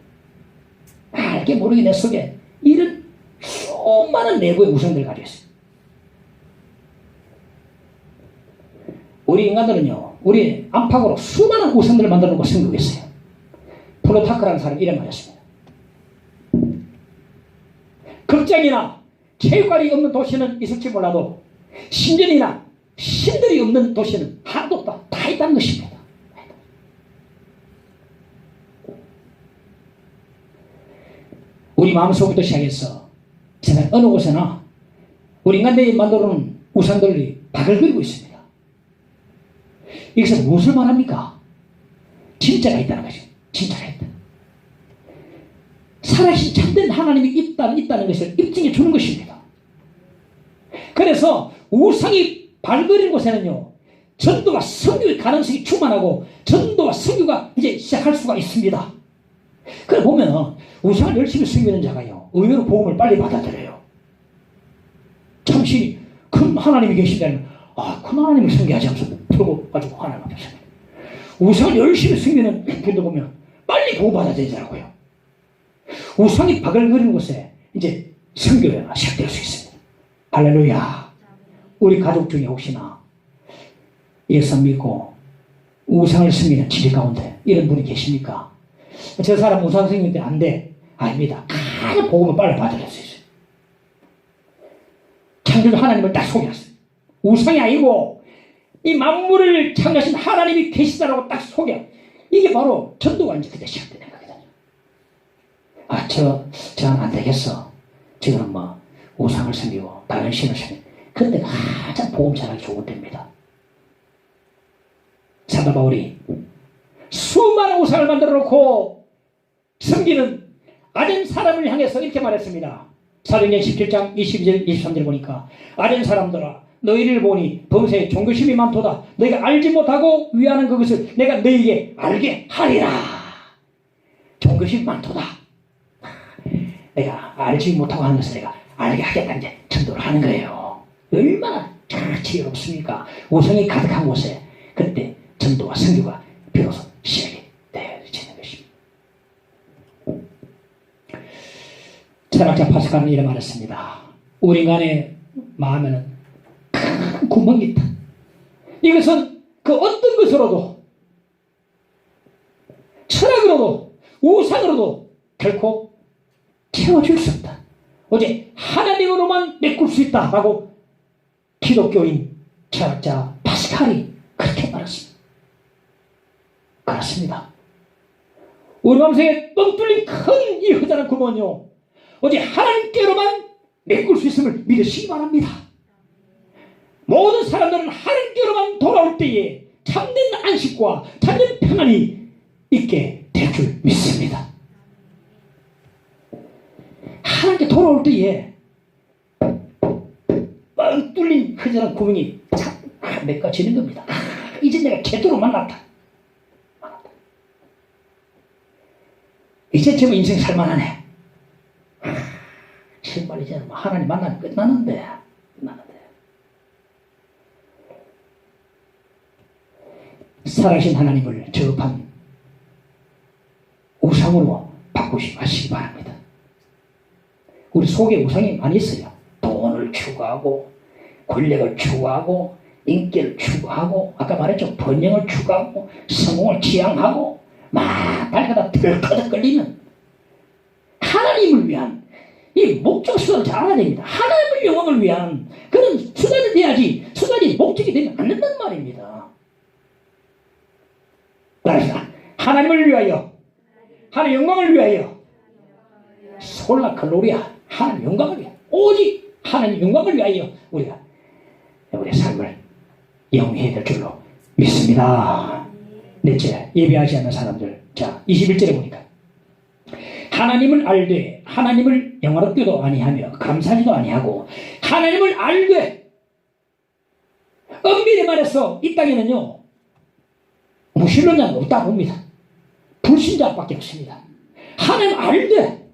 Speaker 1: 알게 모르게 내 속에 이런 수많은 내부의 우상들을 가지고 있어요. 우리 인간들은요, 우리 안팎으로 수많은 우상들을 만들어 놓고 생각했어요. 플루타크라는 사람이 이런 말이었습니다. 극장이나 체육관이 없는 도시는 있을지 몰라도 신전이나 신들이 없는 도시는 하나도 없다. 다 있다는 것입니다. 우리 마음속부터 시작해서 세상 어느 곳에나 우리 인간들이 만들어 놓은 우상들이 바글거리고 있습니다. 여기서 무엇을 말합니까? 진짜가 있다는 거죠. 진짜가 있다. 살아계신 참된 하나님이 있다는 것을 입증해 주는 것입니다. 그래서 우상이 발거리는 곳에는요, 전도와 선교의 가능성이 충만하고 전도와 선교가 이제 시작할 수가 있습니다. 그래 보면 우상을 열심히 섬기는 자가요, 의외로 복음을 빨리 받아들여요. 참신이 큰 하나님이 계시다면 큰 하나님을 섬기하지 않습니다. 풀고 가지고 하나님 앞에 섭니다. 우상을 열심히 섬기는 분들 보면 빨리 복음 받아들이더라고요. 우상이 바글거리는 곳에 이제 선교가 시작될 수 있습니다. 할렐루야. 우리 가족 중에 혹시나 예수 믿고 우상을 섬기는 지리 가운데 이런 분이 계십니까? 저 사람 우상 섬기는데 안 돼. 아닙니다. 가장 복음을 빨리 받아들일 수 있어요. 창조주 하나님을 딱 소개했어요. 우상이 아니고 이 만물을 창조하신 하나님이 계시다라고 딱 소개. 이게 바로 전도가 이제 그때 시작되는 거거든요. 저는 안 되겠어. 지금은 우상을 섬기고 다른 신을 섬기고. 그때 가장 복음 전하기 좋은 때입니다. 사도 바울이 수많은 우상을 만들어 놓고 섬기는 아덴 사람을 향해서 이렇게 말했습니다. 사도행전 17장 22절 23절 보니까 아덴 사람들아 너희를 보니 범사에 종교심이 많도다. 너희가 알지 못하고 위하는 그것을 내가 너희에게 알게 하리라. 종교심이 많도다. 내가 알지 못하고 하는 것을 내가 알게 하겠다. 이제 전도를 하는 거예요. 얼마나 지혜롭습니까? 우성이 가득한 곳에 그때 전도와 선교가 비로소 시작이 되어지는 것입니다. 철학자 파스칼은 이렇게 말했습니다. 우리 인간의 마음에는 큰 구멍이 있다. 이것은 그 어떤 것으로도 철학으로도 우상으로도 결코 채워줄 수 없다. 오직 하나님으로만 메꿀 수 있다라고 기독교인 철학자 파스칼이 그렇게 말했습니다. 그렇습니다. 우리 마음속에 뻥 뚫린 큰 이 허전한 구멍은요, 오직 하나님께로만 메꿀 수 있음을 믿으시기 바랍니다. 모든 사람들은 하나님께로만 돌아올 때에 참된 안식과 참된 평안이 있게 될 줄 믿습니다. 하나님께 돌아올 때에 뻥 뚫린 허전한 구멍이 메꿔지는 겁니다. 이제 내가 제대로 만났다. 이제 저 인생 살만하네. 정말 이제 하나님 만나면 끝나는데. 살아계신 하나님을 저급한 우상으로 바꾸지 마시기 바랍니다. 우리 속에 우상이 많이 있어요. 돈을 추구하고 권력을 추구하고 인기를 추구하고 아까 말했죠. 번영을 추구하고 성공을 지향하고 막 발가락 덜커덕 걸리는 하나님을 위한 이 목적 수단을 잘 알아야 됩니다. 하나님의 영광을 위한 그런 수단이 돼야지 수단이 목적이 되면 안 된다는 말입니다. 하나님을 위하여 하나님의 영광을 위하여 솔라 글로리아 하나님의 영광을 위하여 오직 하나님의 영광을 위하여 우리가 우리의 삶을 영위해야 될 줄로 믿습니다. 넷째, 예배하지 않는 사람들. 자, 21절에 보니까 하나님을 알되 하나님을 영화롭게도 아니하며 감사하지도 아니하고 하나님을 알되 엄밀히 말해서 이 땅에는요 무신론자는 없다 봅니다. 불신자밖에 없습니다. 하나님 알되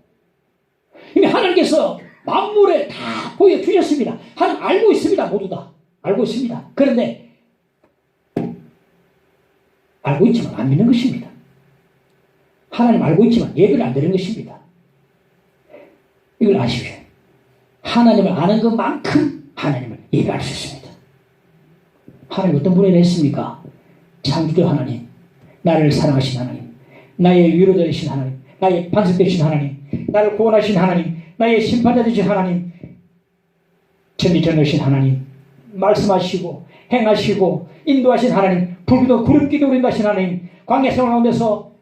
Speaker 1: 이미 하나님께서 만물에 다 보여주셨습니다. 하나님 알고 있습니다. 모두 다 알고 있습니다. 그런데 알고 있지만 안 믿는 것입니다. 하나님 알고 있지만 예배를 안 드리는 것입니다. 이걸 아십시오. 하나님을 아는 것만큼 하나님을 예배할 수 있습니다. 하나님 어떤 분이 됐습니까? 창조주 하나님, 나를 사랑하신 하나님, 나의 위로자 되신 하나님, 나의 반석 되신 하나님, 나를 구원하신 하나님, 나의 심판자 되신 하나님, 전지전능하신 하나님, 말씀하시고 행하시고 인도하신 하나님, 불기도 구름기도 우린다신 하나님, 광야 생활 가운데서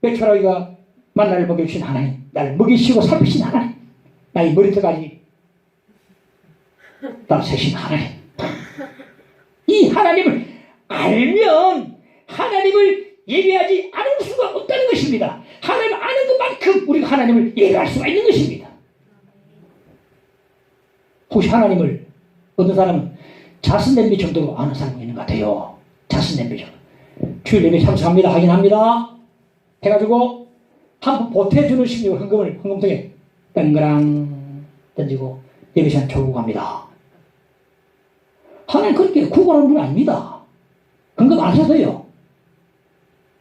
Speaker 1: 백철아이가 만나를 먹여주신 하나님, 나를 먹이시고 살피신 하나님, 나의 머리털까지 나를 세신 하나님. 이 하나님을 알면 하나님을 예배하지 않을 수가 없다는 것입니다. 하나님을 아는 것만큼 우리가 하나님을 예배할 수가 있는 것입니다. 혹시 하나님을 어떤 사람은 자선 냄비 정도로 아는 사람이 있는 것 같아요. 자선 냄비 정도. 주일 예배 참석합니다. 확인합니다. 해가지고 한 번 보태주는 식으로 헌금을 헌금통에 땡그랑 던지고 예배 시간 졸고 갑니다. 하나님 그렇게 구걸하는 분 아닙니다. 헌금 안 하셔도요.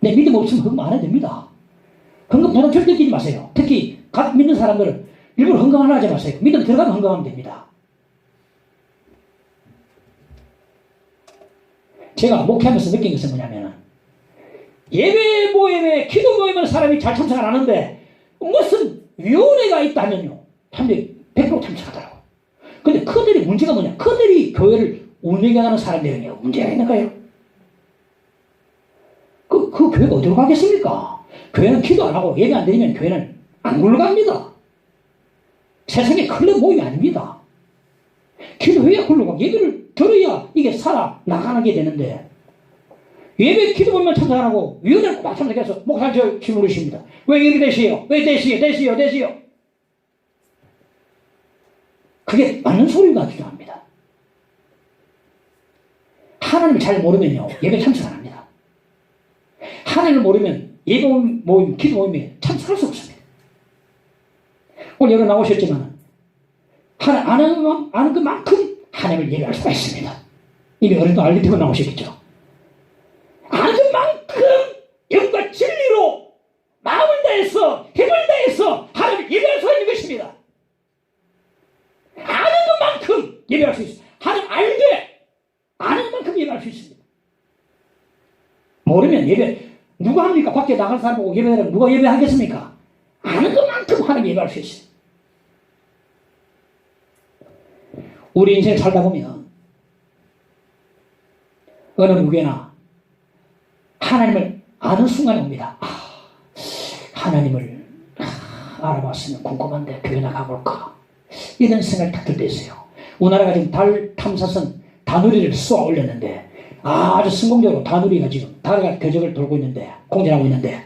Speaker 1: 내 믿음 없으면 헌금 안 해도 됩니다. 헌금 부담 절대 끼지 마세요. 특히 각 믿는 사람들은 일부러 헌금 하나 하지 마세요. 믿음 들어가면 헌금하면 됩니다. 제가 목회하면서 느낀 것은 뭐냐면 예배 모임에 기도 모임에 사람이 잘 참석 안 하는데 무슨 위원회가 있다면요 100% 참석하더라고요. 근데 그들이 문제가 뭐냐, 그들이 교회를 운영하는 사람들이요 문제가 있는 거예요. 그 교회가 어디로 가겠습니까? 교회는 기도 안 하고 예배 안 드리면 교회는 안 굴러갑니다. 세상에 클럽 모임이 아닙니다. 기도해야 굴러가고 예배를 들어야 이게 살아 나가게 되는데 예배 기도 보면 참석 안 하고 위원회는 꼭 참석해서 목사님 저 질문이십니다. 왜 이렇게 되시요? 왜 되시요? 그게 맞는 소리가 필요합니다. 하나님을 잘 모르면요 예배 참석 안 합니다. 하나님을 모르면 예배 모임, 기도 모임에 참석할 수 없습니다. 오늘 여러분 나오셨지만 아는 그만큼 하나님을 예배할 수가 있습니다. 이미 어른도 알기 때문에 나오셨겠죠. 아는 그만큼 영과 진리로 마음을 다해서 힘을 다해서 하나님을 예배할 수가 있는 것입니다. 아는 그만큼 예배할 수 있습니다. 하나님 알되 아는 만큼 예배할 수 있습니다. 모르면 예배 누가 합니까? 밖에 나갈 사람 보고 예배하면 누가 예배하겠습니까? 아는 것만큼 하나님 예배할 수 있어요. 우리 인생 살다 보면 어느 누구나 하나님을 아는 순간이 옵니다. 하나님을 알아봤으면 궁금한데 교회나 가볼까? 이런 생각이 딱 들 때 있어요. 우리나라가 지금 달 탐사선 다누리를 쏘아 올렸는데 아주 성공적으로 다누리가 지금 달의 궤적을 돌고 있는데 공전하고 있는데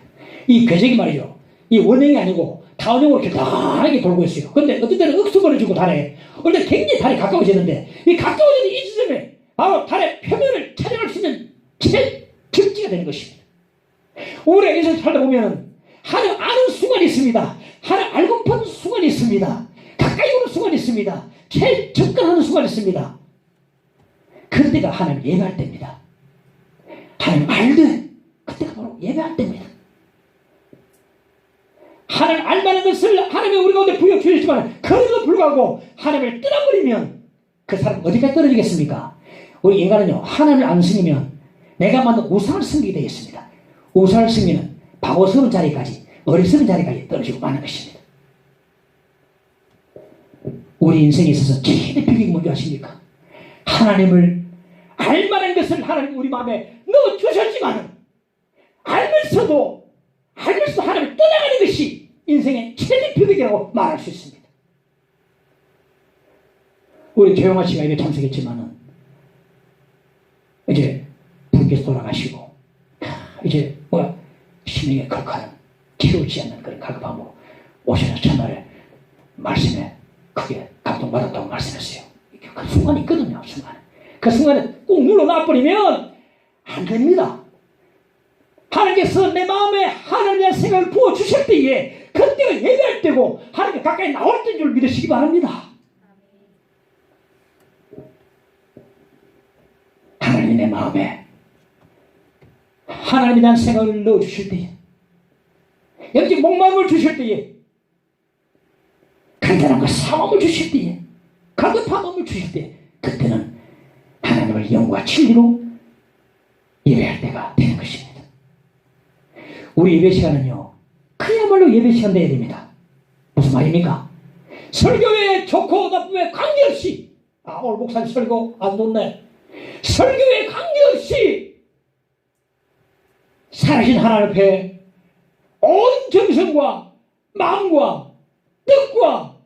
Speaker 1: 이 궤적이 말이죠. 이 원형이 아니고 다운형으로 이렇게 다하게 돌고 있어요. 그런데 어떤 때는 억수거를 주고 달에 어떤 때 굉장히 달이 가까워지는데 이 가까워지는 이 지점에 바로 달의 표면을 촬영할 수 있는 적지가 되는 것입니다. 우리가 인생 살다 보면 하나님 아는 순간이 있습니다. 하나님 알고픈 순간이 있습니다. 가까이 오는 순간이 있습니다. 제일 접근하는 순간이 있습니다. 그때가 하나님 예배할 때입니다. 하나님 알되 그때가 바로 예배할 때입니다. 하나님 알만한 것을 하나님이 우리 가운데 부여 주셨지만 그래도 불구하고 하나님을 떠나버리면 그 사람 어디까지 떨어지겠습니까? 우리 인간은요 하나님을 안 섬기면 내가 만든 우상을 섬기게 되겠습니다. 우상을 섬기는 바보스러운 자리까지 어리석은 자리까지 떨어지고 마는 것입니다. 우리 인생에 있어서 최대 비극이 뭔지 아십니까? 하나님을 알만한 것을 하나님 우리 마음에 넣어주셨지만 알면서도 하나님을 떠나가는 것이 인생의 최대 비극이라고 말할 수 있습니다. 우리 조영아 씨가 이렇게 참석했지만은 이제 부께서 돌아가시고 이제 심령의 걸카는 채우지 않는 그런 갈급함으로 오셔서 첫날에 말씀에 크게 감동받았다고 말씀했어요. 그 순간이 있거든요. 그 순간에 꼭 눌러놔버리면 안 됩니다. 하나님께서 내 마음에 하나님의 생각을 부어주실 때에 그때가 예배할 때고 하나님께 가까이 나올 때인 줄 믿으시기 바랍니다. 하나님이 내 마음에 하나님에 대한 생각을 넣어주실 때에 여기 목마름을 주실 때에 간절함과 사모을 주실 때에 가급한 마음을 주실 때 그때는 하나님을 영과 진리로 예배할 때가 되는 것입니다. 우리 예배 시간은요 그야말로 예배 시간 돼야 됩니다. 무슨 말입니까? 설교에 좋고 나쁨에 관계없이 오늘 목사님 설교 안 좋네. 설교에 관계없이 살아계신 하나님 앞에 온 정성과 마음과 뜻과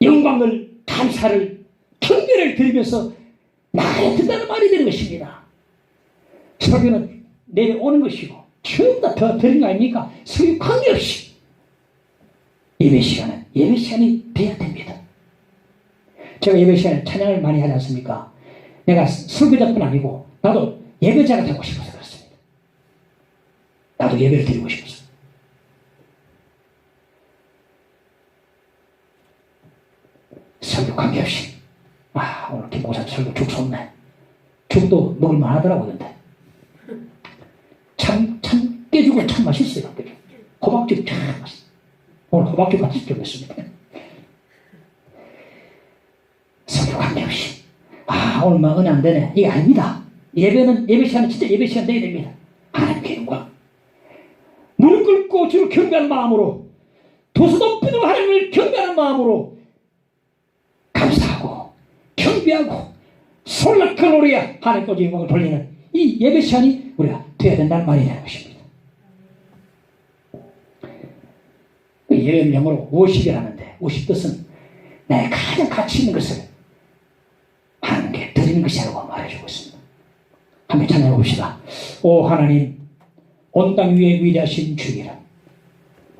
Speaker 1: 영광을 감사를 경배를 드리면서 나가야 된다는 말이 되는 것입니다. 설교는 내려오는 것이고 전부 다 더 드린 거 아닙니까? 설교 관계없이 예배 시간은 예배 시간이 돼야 됩니다. 제가 예배 시간에 찬양을 많이 하지 않습니까? 내가 설교자뿐 아니고 나도 예배자가 되고 싶어서 그렇습니다. 나도 예배를 드리고 싶어서. 설교 관계없이 오늘 김 목사님 설교 죽 쏟네. 죽도 먹을만 하더라고. 근데 참 깨죽은 참 맛있어요. 호박죽 참 맛있어요. 오늘 호박죽 같이 드리겠습니다. 설교 관계없이 오늘 막 은혜 안 되네. 이게 아닙니다. 예배 시간은 진짜 예배 시간 돼야 됩니다. 하나님의 영광 무릎 꿇고 주를 경배하는 마음으로 도수 높은 하나님을 경배하는 마음으로 감사하고 경배하고 솔락한 노래야 하나님께 영광을 돌리는 이 예배 시간이 우리가 되어야 된다는 말이 되는 것입니다. 예배는 영어로 워십이라는데 워십 뜻은 나의 가장 가치 있는 것을 하나님께 드리는 것이라고 말해주고 있습니다. 한번 찬양해 봅시다. 오 하나님, 온 땅 위에 위대하신 주이라.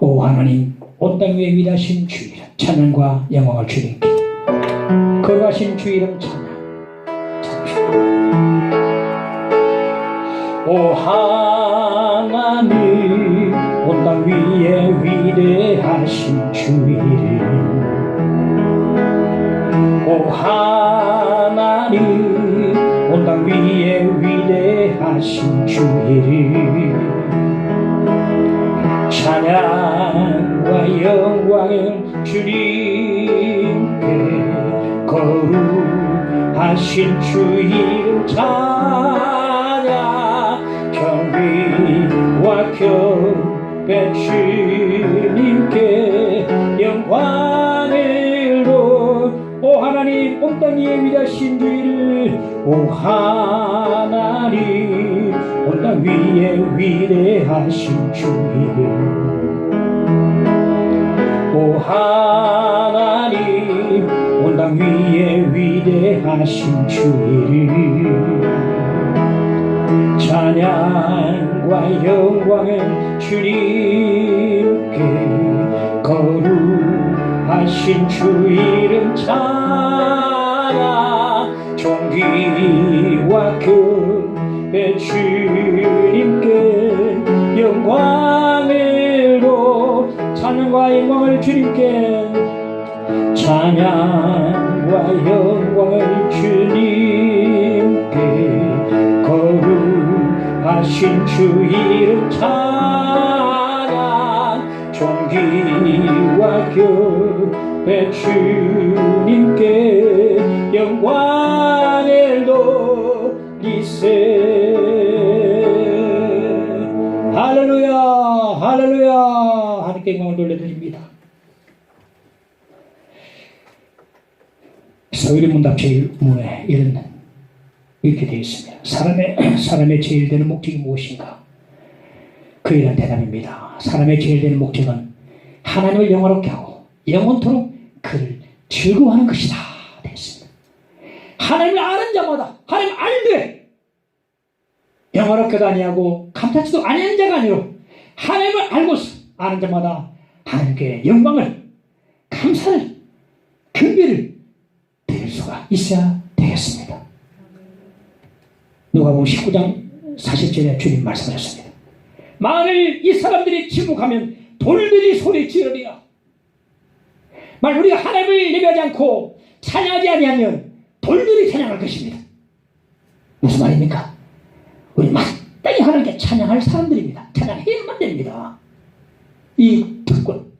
Speaker 1: 오 하나님, 온 땅 위에 위대하신 주이라. 찬양과 영광을 주님께. 거룩하신 주 이름 찬양. 오 하나님, 온 땅 위에 위대하신 주 이름. 오 하나님, 온 땅 위에 위대하신 주 이름. 찬양과 영광을 주님께. 거룩하신 주 이름 찬양. 경비와 경배 주님께 영광을 도. 오 하나님, 온 땅 위에 위대하신 주 이름. 오 하나님, 온 땅 위에 위대하신 주 이름. 오 하나님, 온 땅 위에 위대하신 주 이름. 찬양과 영광을 주님께. 거룩하신 주 이름 찬양. 존귀와 경배 주님께 영광을 도. 찬양과 영광을 주님께. 찬양과 영광을 주님께. 거룩하신 주 이름 찬양. 존귀와 경배 주님께 영광을 돌리세. 할렐루야, 할렐루야. 하나님께 영광을 돌려드립니다. 서울의 문답 제1문에 이렇게 되어 있습니다. 사람의 제일 되는 목적이 무엇인가? 그에 대한 대답입니다. 사람의 제일 되는 목적은 하나님을 영화롭게 하고 영원토록 그를 즐거워하는 것이다. 되었습니다. 하나님을 아는 자마다 하나님 알되 영화롭게도 아니하고 감탄치도 아니하는 자가 아니라 하나님을 알고서 아는 자마다 하나님께 영광을, 감사를, 경배를 드릴 수가 있어야 되겠습니다. 누가복음 19장 40절에 주님 말씀하셨습니다. 만일 이 사람들이 침묵하면 돌들이 소리 지르리라. 만일 우리가 하나님을 예배하지 않고 찬양하지 아니하면 돌들이 찬양할 것입니다. 무슨 말입니까? 우리 마땅히 하나님께 찬양할 사람들입니다. 찬양해야만 됩니다. 이 특권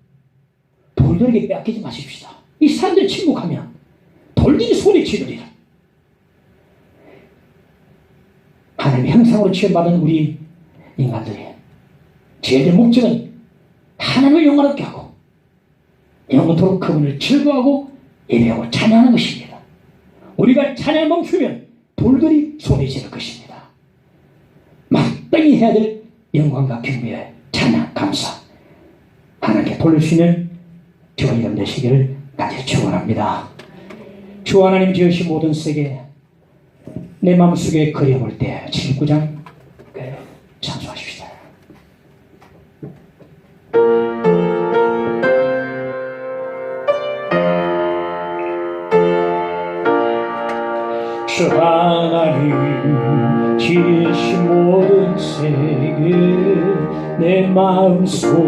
Speaker 1: 돌들에게 빼앗기지 마십시다. 이 사람들이 침묵하면 돌들이 소리 지르리라. 하나님의 형상으로 취급받은 우리 인간들이 제일 목적은 하나님을 영광롭게 하고 영원토록 그분을 즐거워하고 예배하고 찬양하는 것입니다. 우리가 찬양을 멈추면 돌들이 소리 지를 것입니다. 마땅히 해야 될 영광과 경배, 찬양, 감사 하나님께 돌릴 수 있는 저와 이름 되시기를 간절히 축원합니다. 주 하나님 지으신 모든 세계 내 마음속에 그려볼 때 79장 찬송하십시다. 주 하나님 지으신 모든 세계 내 마음속에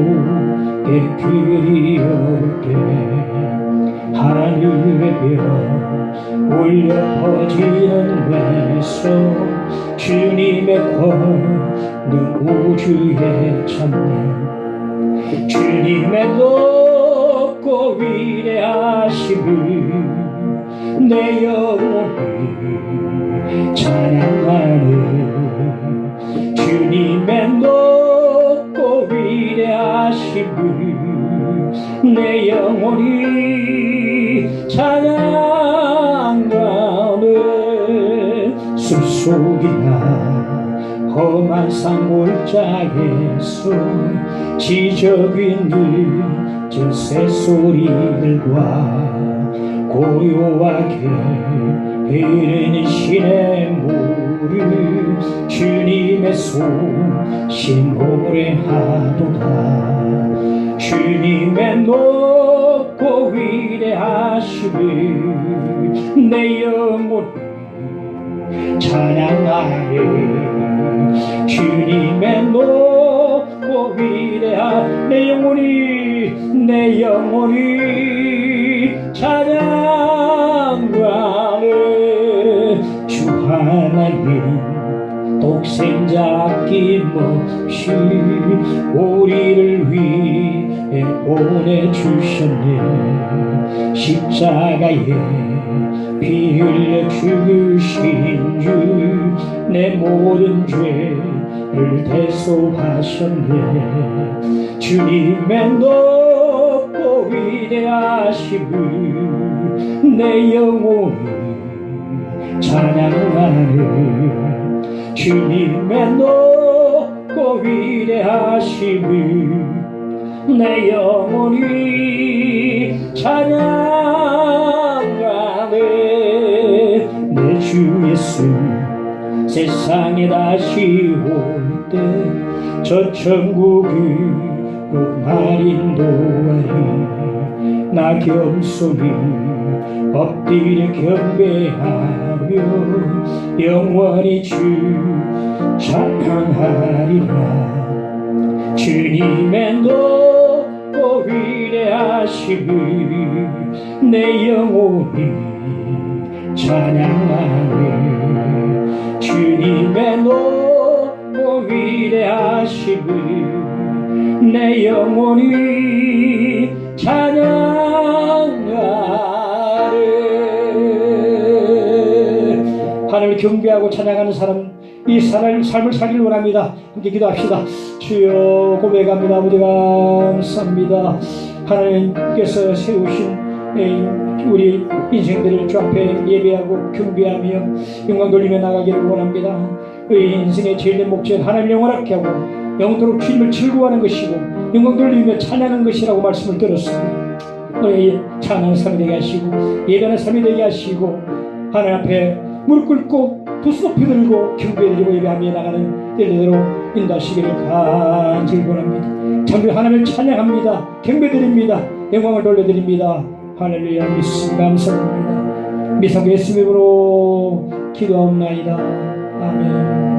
Speaker 1: 그려볼 때 하늘의 별 울려 퍼지는 외성 주님의 권능 우주에 찾는 주님의 높고 위대하심을 내 영혼이 찬양하는 주님의 높고 위대하심을 내 영혼이 찬양하네. 숲속이나 험한 산골짜기에서 지저귀 늦은 새소리들과 고요하게 흐르는 시냇물 부를 주님의 손신 노래하도다. 주님의 높고 위대하심을 내 영혼이 찬양하리. 주님의 높고 위대한 내 영혼이 찬양하네. 주 하나님 독생자 아낌없이 우리를 위해 보내주셨네. 십자가에 피 흘려 죽으신 주 내 모든 죄를 대속하셨네. 주님의 높고 위대하심을 내 영혼이 찬양하네. 주님의 높고 위대하심을 내 영혼이 찬양하네. 내 주 예수 세상에 다시 올 때 저 천국으로 날 인도하리. 나 겸손히 엎드려 경배하며 영원히 주 찬양하리라. 주님의 높고 위대하심을 내 영혼이 찬양하네. 주님의 높고 위대하심을 내 영혼이 찬양하네. 하나님을 경배하고 찬양하는 사람, 이 삶을 살기를 원합니다. 함께 기도합시다. 주여 고백합니다. 아버지 감사합니다. 하나님께서 세우신 우리 인생들을 주 앞에 예배하고 경배하며 영광 돌리며 나가기를 원합니다. 우리 인생의 제일 목적 하나님을 영원하게 하고 영원토록 주님을 즐거워하는 것이고 영광 돌리며 찬양하는 것이라고 말씀을 들었습니다. 우리 찬양하는 삶이 되게 하시고 예배하는 삶이 되게 하시고 하나님 앞에 무릎 꿇고 두 손 높이 들고 경배드리고 예배하며 나가는 때대로 인도하시기를 간절히 원합니다. 참으로 하나님을 찬양합니다. 경배드립니다. 영광을 돌려드립니다. 할렐루야. 믿습니다. 감사합니다. 미성 예수님으로 기도하옵나이다. 아멘.